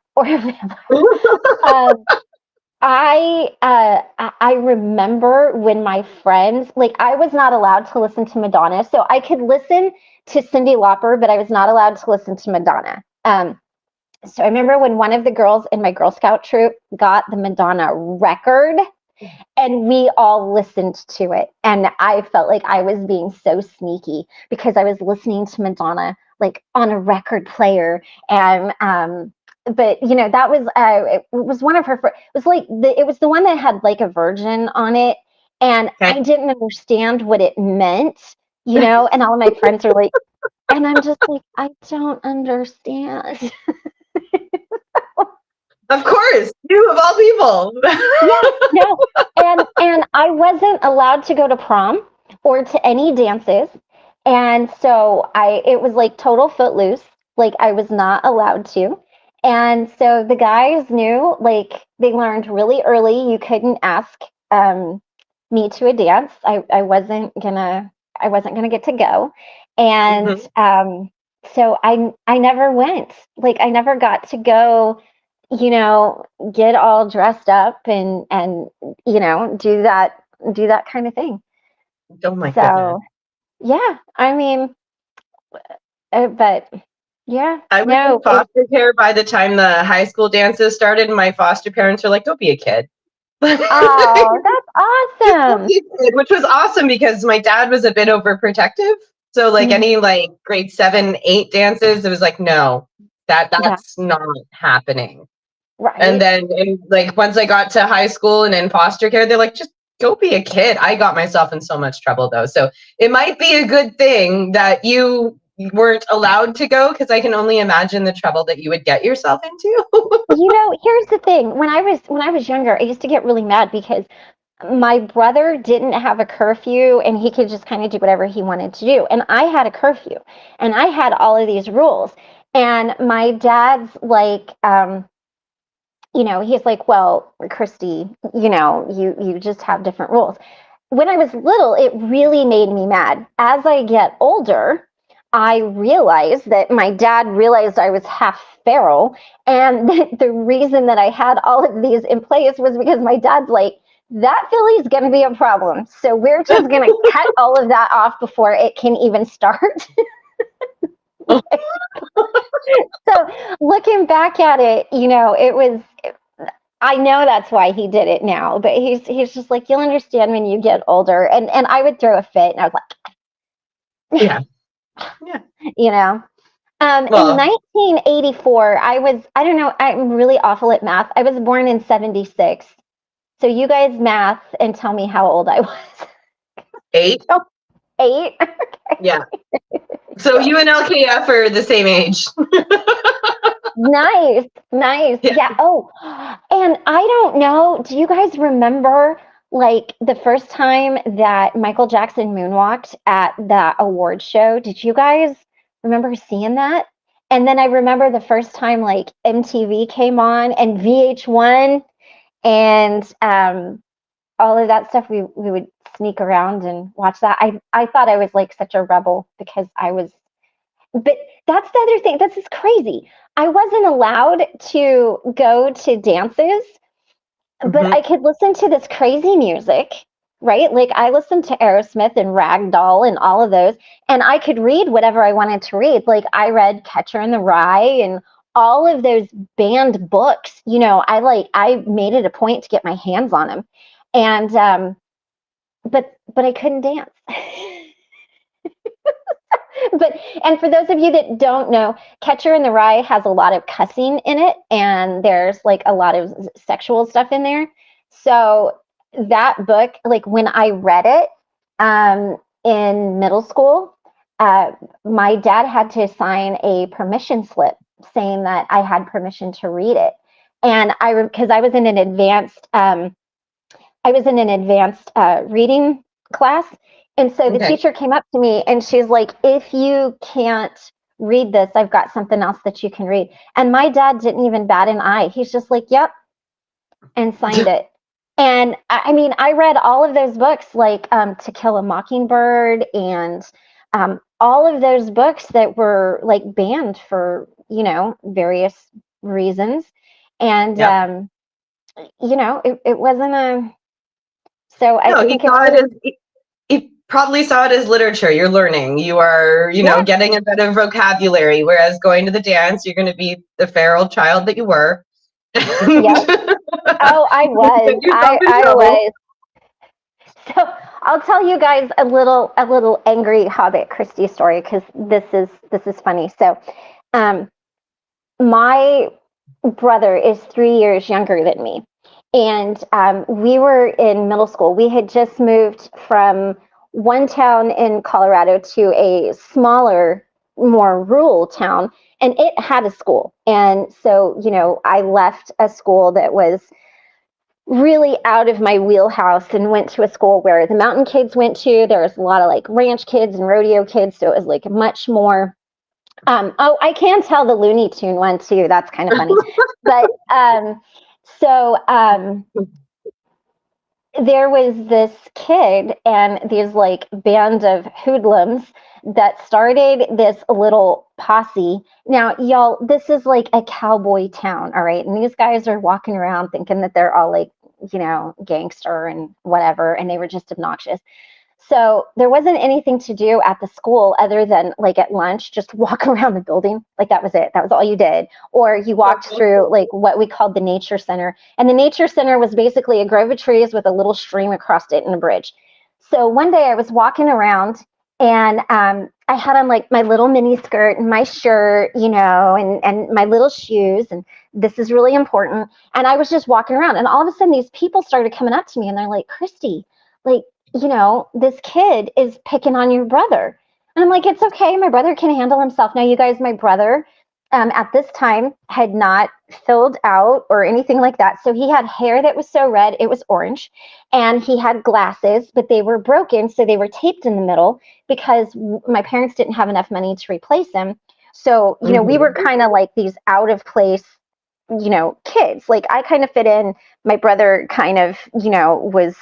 I remember when my friends, like, I was not allowed to listen to Madonna, so I could listen to Cyndi Lauper, but I was not allowed to listen to Madonna. So I remember when one of the girls in my Girl Scout troop got the Madonna record, and we all listened to it, and I felt like I was being so sneaky because I was listening to Madonna like on a record player. And but that was it was one of her it was like it was the one that had like a virgin on it, and Okay. I didn't understand what it meant, and all of my friends are like, and I'm just like, I don't understand. Of course, you of all people. Yeah, no, and I wasn't allowed to go to prom or to any dances, and so it was like total footloose. Like, I was not allowed to, and so the guys knew. Like, they learned really early you couldn't ask me to a dance. I wasn't gonna get to go, and Mhm. so I never went. Like, I never got to go, get all dressed up and do that kind of thing. Oh my goodness. So yeah, I mean, but yeah, I was in no, foster care by the time the high school dances started, and my foster parents were like, "Don't be a kid." oh, that's Don't awesome. be a kid, which was awesome because my dad was a bit overprotective. So like Mhm. any like grade 7, 8 dances, it was like, no, Yeah, that's not happening. And right. then like once I got to high school and in foster care, they're like, just go be a kid. I got myself in so much trouble though. So it might be a good thing that you weren't allowed to go, because I can only imagine the trouble that you would get yourself into. Here's the thing. When I was younger, I used to get really mad because my brother didn't have a curfew and he could just kind of do whatever he wanted to do. And I had a curfew and I had all of these rules. And my dad's like, he's like, well, Christy, you just have different rules. When I was little, it really made me mad. As I get older, I realized that my dad realized I was half feral, and that the reason that I had all of these in place was because my dad's like, that filly's going to be a problem. So we're just going to cut all of that off before it can even start. So looking back at it, it was, I know that's why he did it now, but he's just like, you'll understand when you get older. And I would throw a fit, and I was like, Yeah. Yeah. you know. In Well, 1984, I don't know, I'm really awful at math. I was born in 76. So you guys math and tell me how old I was. 8. Oh, 8? Yeah. So you and LKF are the same age. Nice, nice. Yeah. Yeah. Oh, and I don't know. Do you guys remember like the first time that Michael Jackson moonwalked at the award show? Did you guys remember seeing that? And then I remember the first time like MTV came on and VH1 and all of that stuff. We would sneak around and watch that. I thought I was like such a rebel because I was, but that's the other thing. This is crazy. I wasn't allowed to go to dances, but Mhm. I could listen to this crazy music, right? Like, I listened to Aerosmith and Ragdoll and all of those, and I could read whatever I wanted to read. Like, I read Catcher in the Rye and all of those banned books. I made it a point to get my hands on them, and but I couldn't dance. But and for those of you that don't know, Catcher in the Rye has a lot of cussing in it, and there's like a lot of sexual stuff in there. So that book, like when I read it in middle school, uh, my dad had to sign a permission slip saying that I had permission to read it, and because I was in an advanced reading class. And so the Okay. teacher came up to me and she's like, if you can't read this, I've got something else that you can read. And my dad didn't even bat an eye. He's just like, yep, and signed it. And I mean, I read all of those books, like To Kill a Mockingbird, and all of those books that were like banned for, various reasons. And Yep. it wasn't a, so No, I he think it saw it was, as he probably saw it as literature. You're learning. You are, yeah, getting a bit of vocabulary. Whereas going to the dance, you're going to be the feral child that you were. yep. And Oh, I get was, yourself in I trouble. was. So I'll tell you guys a little angry Hobbit Christie story because this is funny. So, um, my brother is 3 years younger than me. And we were in middle school. We had just moved from one town in Colorado to a smaller, more rural town, and it had a school. And so, I left a school that was really out of my wheelhouse and went to a school where the mountain kids went to. There was a lot of like ranch kids and rodeo kids. So it was like much more I can tell the Looney Tune one too. That's kind of funny. But so there was this kid and these like band of hoodlums that started this little posse. Now, y'all, this is like a cowboy town, all right? And these guys are walking around thinking that they're all like, gangster and whatever, and they were just obnoxious. So there wasn't anything to do at the school other than like at lunch, just walk around the building. Like that was it. That was all you did. Or you walked through like what we called the nature center. And the nature center was basically a grove of trees with a little stream across it and a bridge. So one day I was walking around and I had on like my little mini skirt and my shirt, and my little shoes. And this is really important. And I was just walking around and all of a sudden these people started coming up to me and they're like, Christy, like, this kid is picking on your brother. And I'm like, it's okay. My brother can handle himself. Now, you guys, my brother at this time had not filled out or anything like that. So he had hair that was so red, it was orange. And he had glasses, but they were broken. So they were taped in the middle because my parents didn't have enough money to replace them. So, we were kind of like these out of place, kids. Like I kind of fit in. My brother kind of, was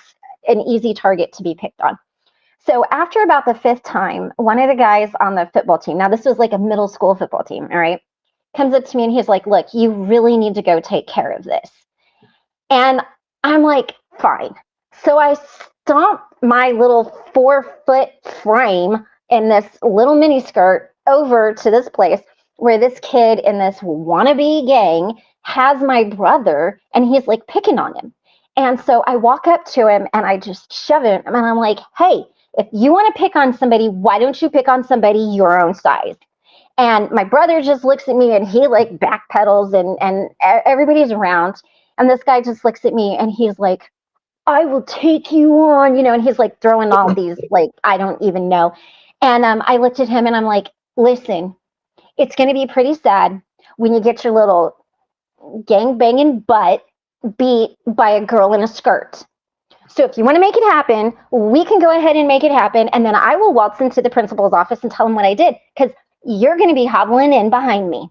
an easy target to be picked on. So after about the fifth time, one of the guys on the football team, now this was like a middle school football team, all right, comes up to me and he's like, look, you really need to go take care of this. And I'm like, fine. So I stomp my little 4-foot frame in this little mini skirt over to this place where this kid in this wannabe gang has my brother and he's like picking on him. And so I walk up to him and I just shove him and I'm like, hey, if you want to pick on somebody, why don't you pick on somebody your own size? And my brother just looks at me and he like backpedals and everybody's around. And this guy just looks at me and he's like, I will take you on, and he's like throwing all these, like, I don't even know. And I looked at him and I'm like, listen, it's going to be pretty sad when you get your little gang banging butt beat by a girl in a skirt. So if you want to make it happen, we can go ahead and make it happen. And then I will waltz into the principal's office and tell him what I did because you're going to be hobbling in behind me.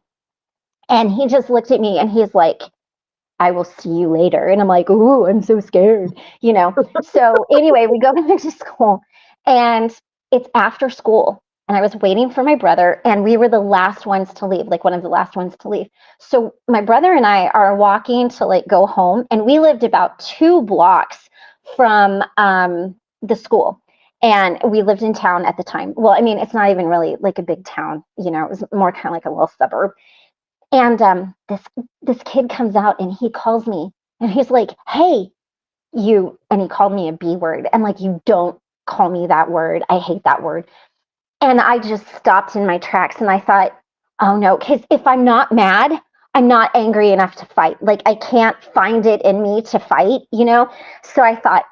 And he just looked at me and he's like, I will see you later. And I'm like, ooh, I'm so scared, So anyway, we go back to school and it's after school. And I was waiting for my brother and we were the last ones to leave, like one of the last ones to leave. So my brother and I are walking to like go home and we lived about 2 blocks from the school. And we lived in town at the time. Well, I mean, it's not even really like a big town, it was more kind of like a little suburb. And this kid comes out and he calls me and he's like, hey, you, and he called me a B word. And like, you don't call me that word. I hate that word. And I just stopped in my tracks and I thought, oh no, because if I'm not mad, I'm not angry enough to fight. Like I can't find it in me to fight, So I thought,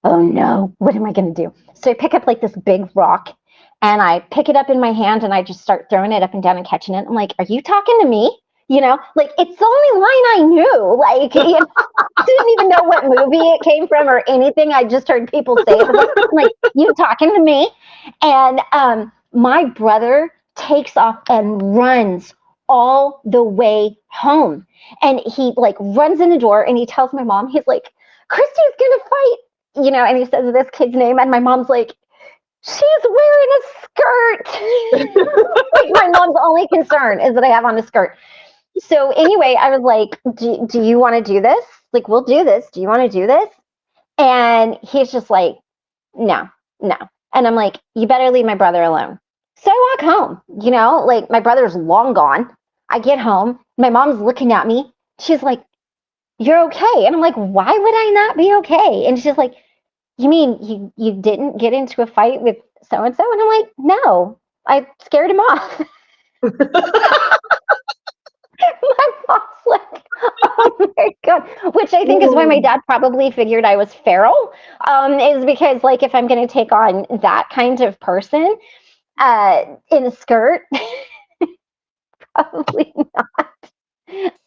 oh no, what am I going to do? So I pick up like this big rock and I pick it up in my hand and I just start throwing it up and down and catching it. I'm like, are you talking to me? Like it's the only line I knew. Like I didn't even know what movie it came from or anything. I just heard people say it. I'm like, you talking to me? And my brother takes off and runs all the way home. And he like runs in the door and he tells my mom, he's like, Christie's gonna fight, and he says this kid's name. And my mom's like, she's wearing a skirt. Like my mom's only concern is that I have on a skirt. So anyway, I was like, do you want to do this? Like, we'll do this. Do you want to do this? And he's just like, no, no. And I'm like, you better leave my brother alone. So I walk home, like my brother's long gone. I get home. My mom's looking at me. She's like, you're okay. And I'm like, why would I not be okay? And she's like, you mean you didn't get into a fight with so-and-so? And I'm like, no, I scared him off. My mom's like, oh my God, which I think is why my dad probably figured I was feral, is because like, if I'm going to take on that kind of person in a skirt, probably not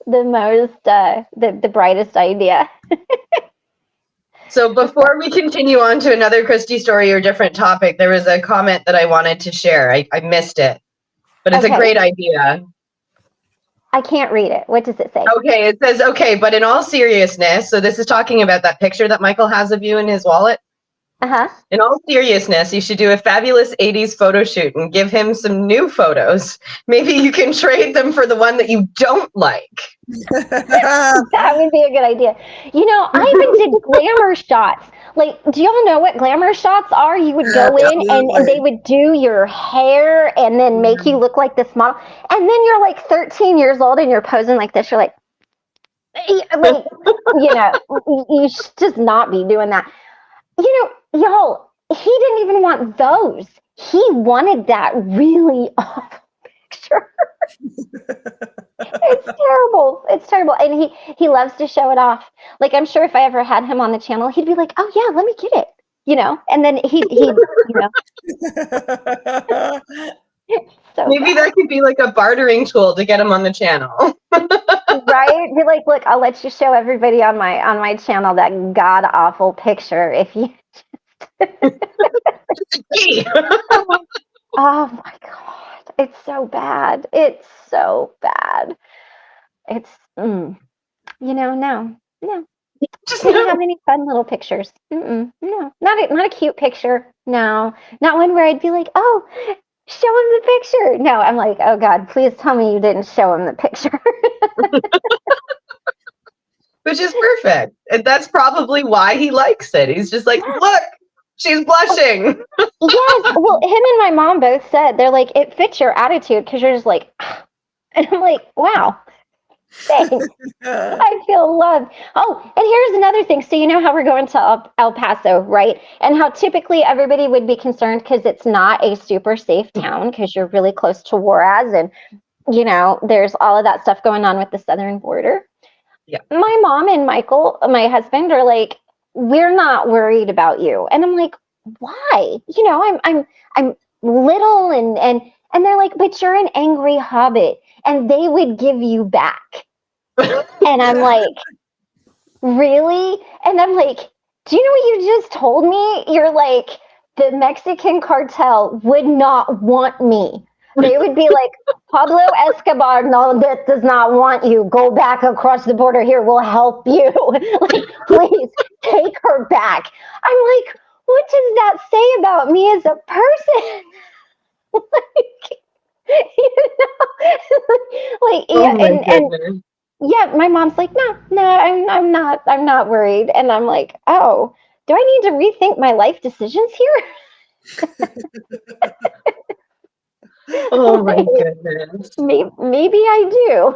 the most, the brightest idea. So before we continue on to another Christie story or different topic, there was a comment that I wanted to share. I missed it, but it's a great idea. I can't read it. What does it say? Okay, it says, okay, but in all seriousness, so this is talking about that picture that Michael has of you in his wallet. Uh-huh. In all seriousness, you should do a fabulous 80s photo shoot and give him some new photos. Maybe you can trade them for the one that you don't like. That would be a good idea. I even did glamour shots. Like, do y'all know what glamour shots are? You would go in and they would do your hair and then make you look like this model. And then you're like 13 years old and you're posing like this. You're like you should just not be doing that. Y'all, he didn't even want those. He wanted that really awful picture. It's terrible. It's terrible. And he loves to show it off. Like, I'm sure if I ever had him on the channel, he'd be like, oh yeah, let me get it. And then he so maybe that could be like a bartering tool to get him on the channel. Right? Be like, look, I'll let you show everybody on my channel that god awful picture if you Oh my God. It's so bad. It's so bad. It's no. Just Didn't have any fun little pictures. No, not a cute picture. No, not one where I'd be like, oh, show him the picture. No, I'm like, oh God, please tell me you didn't show him the picture. Which is perfect. And that's probably why he likes it. He's just like, look, she's blushing. Yes. Well, him and my mom both said, they're like, it fits your attitude because you're just like, and I'm like, wow. Thanks. I feel loved. Oh, and here's another thing. So you know how we're going to El Paso, right? And how typically everybody would be concerned because it's not a super safe town because you're really close to Juarez and, there's all of that stuff going on with the southern border. Yeah. My mom and Michael, my husband, are like, we're not worried about you. And I'm like, why? I'm little and they're like, but you're an angry hobbit and they would give you back. And I'm like, really? And I'm like, do you know what you just told me? You're like, the Mexican cartel would not want me. They would be like, Pablo Escobar, no, that does not want you. Go back across the border here. We'll help you. Like, please take her back. I'm like, what does that say about me as a person? And yeah, my mom's like, no, I'm not worried. And I'm like, oh, do I need to rethink my life decisions here? Oh my goodness. Maybe I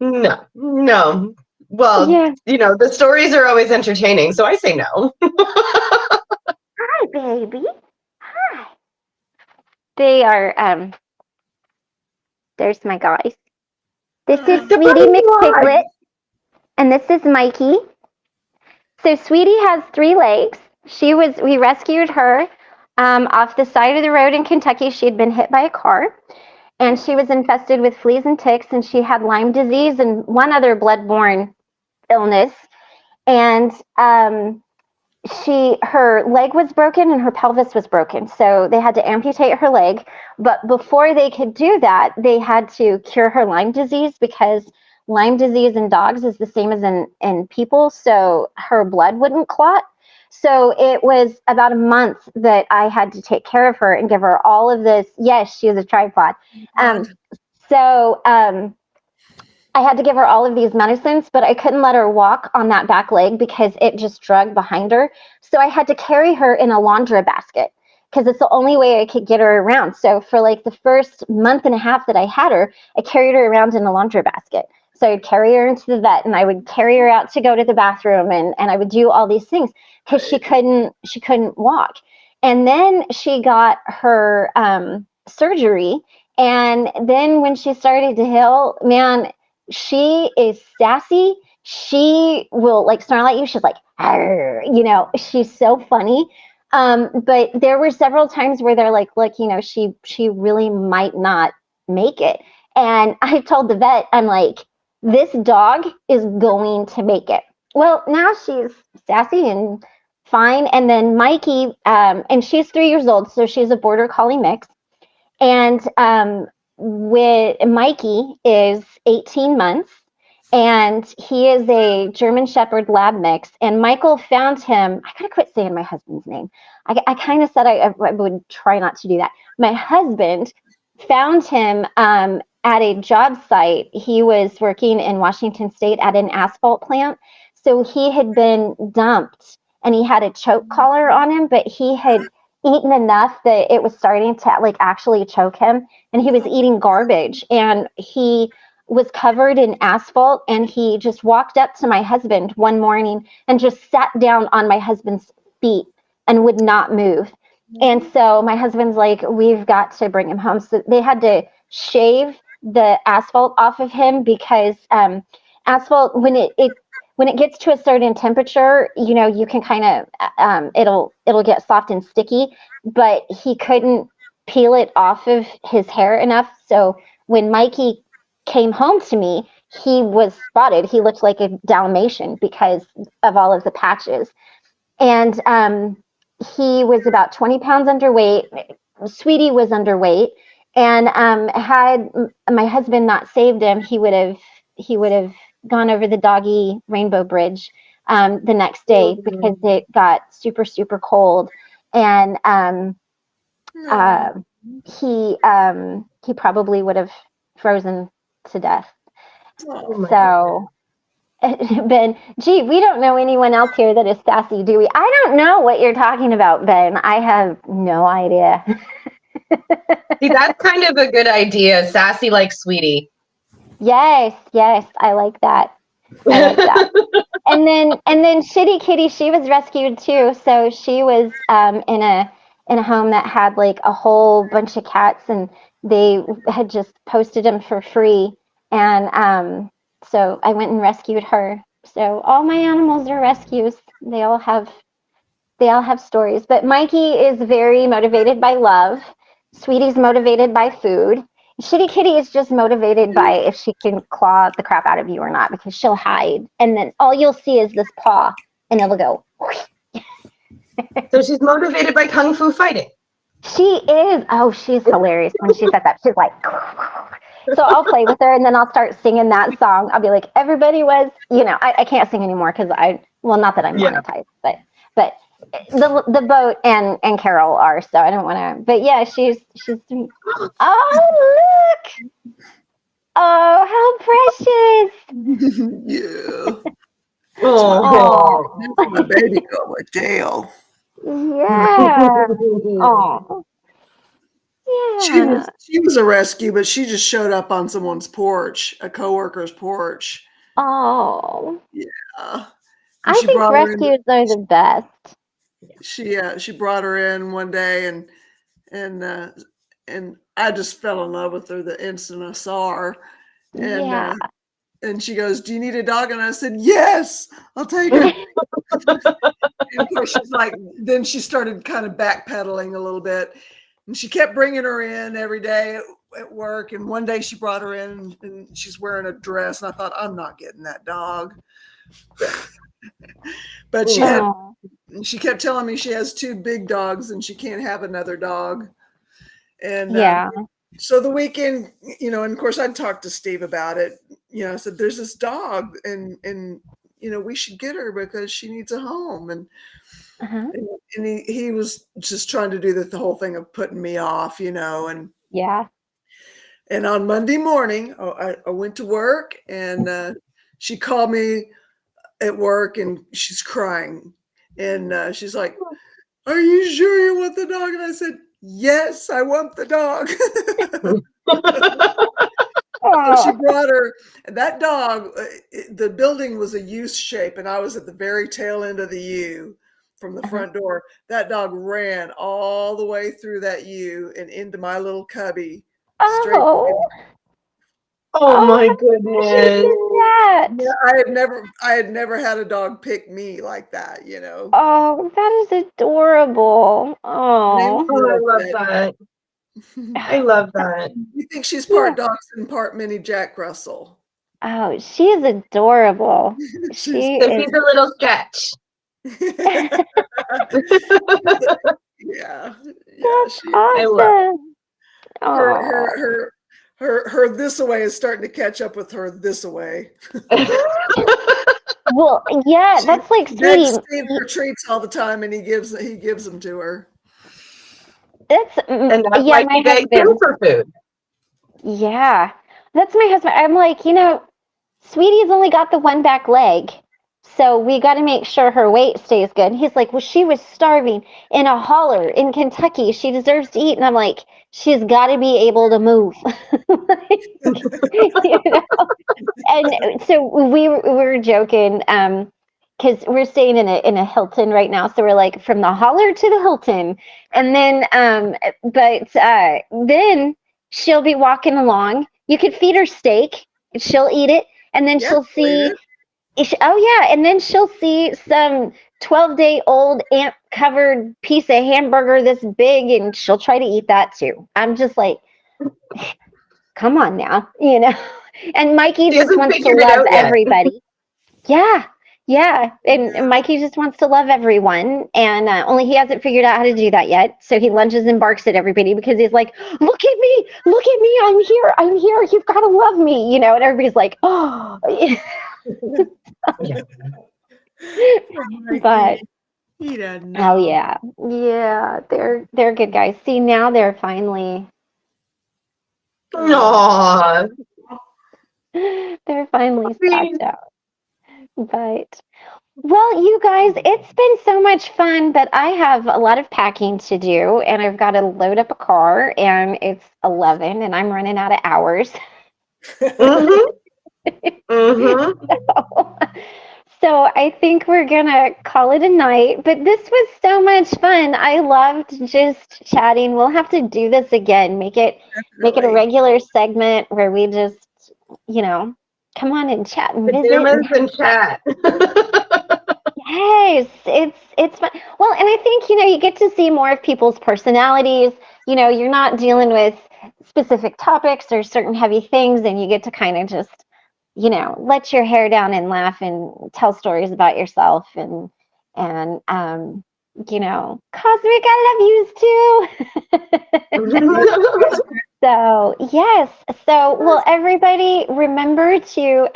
do. No. Well, yeah. The stories are always entertaining, so I say no. Hi, baby. Hi. They are, there's my guys. This is Sweetie McPiglet, and this is Mikey. So Sweetie has 3 legs. We rescued her off the side of the road in Kentucky. She had been hit by a car, and she was infested with fleas and ticks, and she had Lyme disease and one other bloodborne illness. And her leg was broken and her pelvis was broken, so they had to amputate her leg. But before they could do that, they had to cure her Lyme disease because Lyme disease in dogs is the same as in people, so her blood wouldn't clot. So it was about a month that I had to take care of her and give her all of this. Yes, she was a tripod. So I had to give her all of these medicines, but I couldn't let her walk on that back leg because it just dragged behind her. So I had to carry her in a laundry basket because it's the only way I could get her around. So for like the first month and a half that I had her, I carried her around in a laundry basket. So I'd carry her into the vet and I would carry her out to go to the bathroom and I would do all these things because she couldn't walk. And then she got her surgery. And then when she started to heal, man, she is sassy. She will like snarl at you. She's like, she's so funny. But there were several times where they're like, look, she really might not make it. And I told the vet, I'm like, this dog is going to make it. Well, now she's sassy and fine. And then Mikey, and she's 3 years old, so she's a border collie mix. And with Mikey is 18 months, and he is a German Shepherd lab mix. And Michael found him. I gotta quit saying my husband's name. I kind of said I would try not to do that. My husband found him at a job site. He was working in Washington State at an asphalt plant. So he had been dumped and he had a choke collar on him, but he had eaten enough that it was starting to like actually choke him, and he was eating garbage, and he was covered in asphalt, and he just walked up to my husband one morning and just sat down on my husband's feet and would not move. And so my husband's like, we've got to bring him home. So they had to shave the asphalt off of him because asphalt, when it gets to a certain temperature, you can kind of, it'll get soft and sticky, but he couldn't peel it off of his hair enough. So when Mikey came home to me, he was spotted. He looked like a Dalmatian because of all of the patches. And he was about 20 pounds underweight. Sweetie was underweight. And had my husband not saved him, he would have gone over the doggy rainbow bridge the next day because it got super, super cold. And he probably would have frozen to death. So, Ben, gee, we don't know anyone else here that is sassy, do we? I don't know what you're talking about, Ben. I have no idea. See, that's kind of a good idea. Sassy like Sweetie. Yes, I like that. And then Shitty Kitty, she was rescued too. So she was in a home that had like a whole bunch of cats, and they had just posted them for free. And so I went and rescued her. So all my animals are rescues. They all have stories. But Mikey is very motivated by love. Sweetie's motivated by food. Shitty Kitty is just motivated by if she can claw the crap out of you or not, because she'll hide. And then all you'll see is this paw, and it'll go. So she's motivated by Kung Fu fighting. She is. Oh, she's hilarious when she said that. She's like, so I'll play with her, and then I'll start singing that song. I'll be like, everybody was, I can't sing anymore because not that I'm monetized, but the boat and Carol are, so I don't want to. But yeah, she's. Oh, look! Oh, how precious! Yeah. Oh, my baby got my tail. Yeah. Oh. Yeah. She was a rescue, but she just showed up on someone's porch, a coworker's porch. Oh. Yeah. I think rescues are the best. She brought her in one day, and I just fell in love with her the instant I saw her. And and she goes, "Do you need a dog?" And I said, "Yes, I'll take her." And of course, she's like, then she started kind of backpedaling a little bit, and she kept bringing her in every day at work. And one day she brought her in, and she's wearing a dress, and I thought, I'm not getting that dog. But she kept telling me she has 2 big dogs and she can't have another dog. And so the weekend, and of course I'd talked to Steve about it. I said, there's this dog and we should get her because she needs a home. And he was just trying to do the whole thing of putting me off, and And on Monday morning, I went to work, and she called me at work, and she's crying. And she's like, "Are you sure you want the dog?" And I said, "Yes, I want the dog." So she brought her, and that dog, the building was a U shape, and I was at the very tail end of the U from the front door. That dog ran all the way through that U and into my little cubby. Straight. Oh, Oh my how goodness. cute is that? Yeah, I had never had a dog pick me like that, you know. Oh, that is adorable. Oh, Oh, I love that. I love that. You think she's yeah. part dachshund and part mini Jack Russell? Oh, she is adorable. She's She So is. she's a little stretch. Yeah, That's she, I love awesome. her Oh, her this away is starting to catch up with her this away. it. well, yeah, She that's like, begs sweetie. Steve for treats all the time, and he gives them to her. That's And that's yeah, why my she begs him husband. for food. Yeah, that's my husband. I'm like, Sweetie's only got the one back leg, so we got to make sure her weight stays good. And he's like, well, she was starving in a holler in Kentucky. She deserves to eat. And I'm like, she's got to be able to move. you know? And so we were joking, because we're staying in a Hilton right now. So we're like from the holler to the Hilton, and then then she'll be walking along. You could feed her steak, she'll eat it, and then Yeah, she'll believe see. it. Oh yeah, and then she'll see some 12-day-old ant covered piece of hamburger this big, and she'll try to eat that too. I'm just like, come on now, And Mikey She just hasn't wants to figured it love out yet. everybody. Yeah, yeah. And Mikey just wants to love everyone, and only he hasn't figured out how to do that yet. So he lunges and barks at everybody because he's like, look at me, I'm here, you've got to love me, and everybody's like, oh. Yeah. But He doesn't know. oh yeah, they're good guys. See, now they're finally Aww. stopped out. But well, you guys, it's been so much fun, but I have a lot of packing to do, and I've got to load up a car, and it's 11, and I'm running out of hours. Mm-hmm. Mm-hmm. So I think we're gonna call it a night, but this was so much fun. I loved just chatting. We'll have to do this again. Make it a regular segment where we just, come on and chat and visit. Pajamas and chat. Yes, it's fun. Well, and I think, you get to see more of people's personalities. You're not dealing with specific topics or certain heavy things, and you get to kind of just, let your hair down and laugh and tell stories about yourself and Cosmic, I love yous too. So, yes. So, will everybody remember to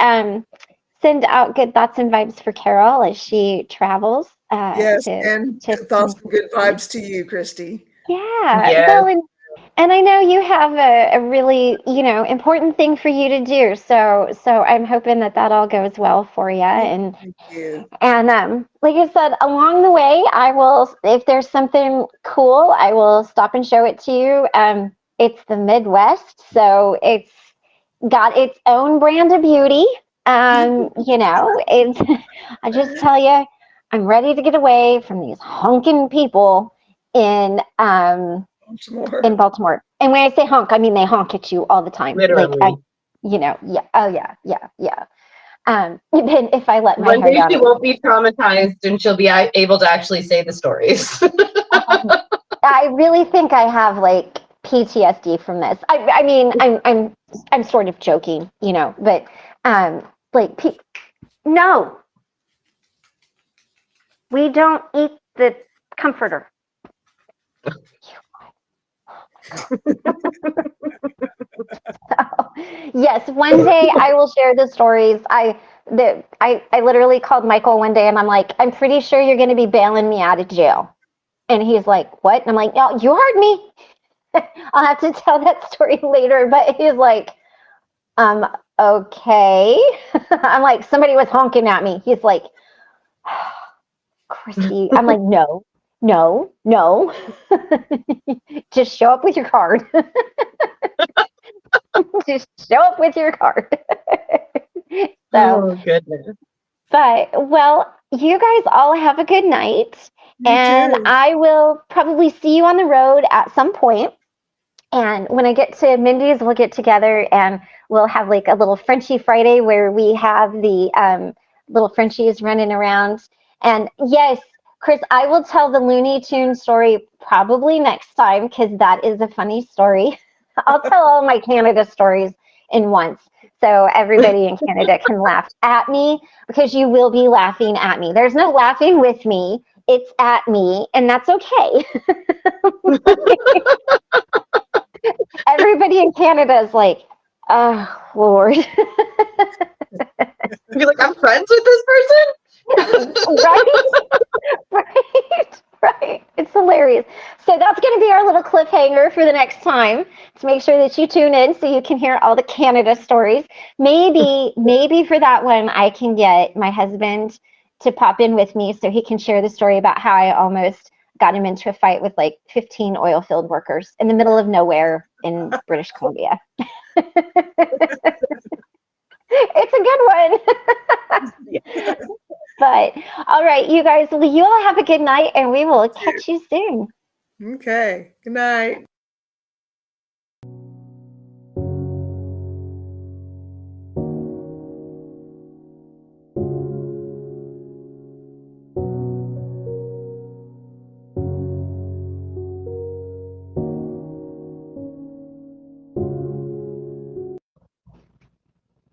send out good thoughts and vibes for Carol as she travels? Yes, and thoughts and good vibes to you, Christy. Yeah. Yes. Well, and I know you have a really, important thing for you to do. So I'm hoping that all goes well for you. And Thank you. And like I said, along the way, I will, if there's something cool, I will stop and show it to you. It's the Midwest, so it's got its own brand of beauty. It's, I just tell you, I'm ready to get away from these honking people in Baltimore. And when I say honk, I mean they honk at you all the time. Literally. Like, yeah. Oh yeah. Then if I let my One hair day down, she won't be traumatized and she'll be able to actually say the stories. I really think I have like PTSD from this. I mean, I'm sort of joking, but like no, we don't eat the comforter. So, yes, one day I will share the stories. I literally called Michael one day and I'm like, I'm pretty sure you're going to be bailing me out of jail. And he's like, what? And I'm like, no, you heard me. I'll have to tell that story later. But he's like, okay. I'm like, somebody was honking at me. He's like, Christie. I'm like, no. Just show up with your card. Just show up with your card. Oh, goodness. But, well, you guys all have a good night. And too. I will probably see you on the road at some point. And when I get to Mindy's, we'll get together and we'll have like a little Frenchie Friday where we have the little Frenchies running around. And yes, Chris, I will tell the Looney Tunes story probably next time because that is a funny story. I'll tell all my Canada stories in once. So everybody in Canada can laugh at me because you will be laughing at me. There's no laughing with me. It's at me, and that's okay. Everybody in Canada is like, oh, Lord. Be like, I'm friends with this person? Right. It's hilarious. So that's going to be our little cliffhanger for the next time to make sure that you tune in so you can hear all the Canada stories. Maybe for that one, I can get my husband to pop in with me so he can share the story about how I almost got him into a fight with like 15 oil field workers in the middle of nowhere in British Columbia. It's a good one. Yeah. But all right, you guys, well, you all have a good night and we will catch you soon. Okay. Good night.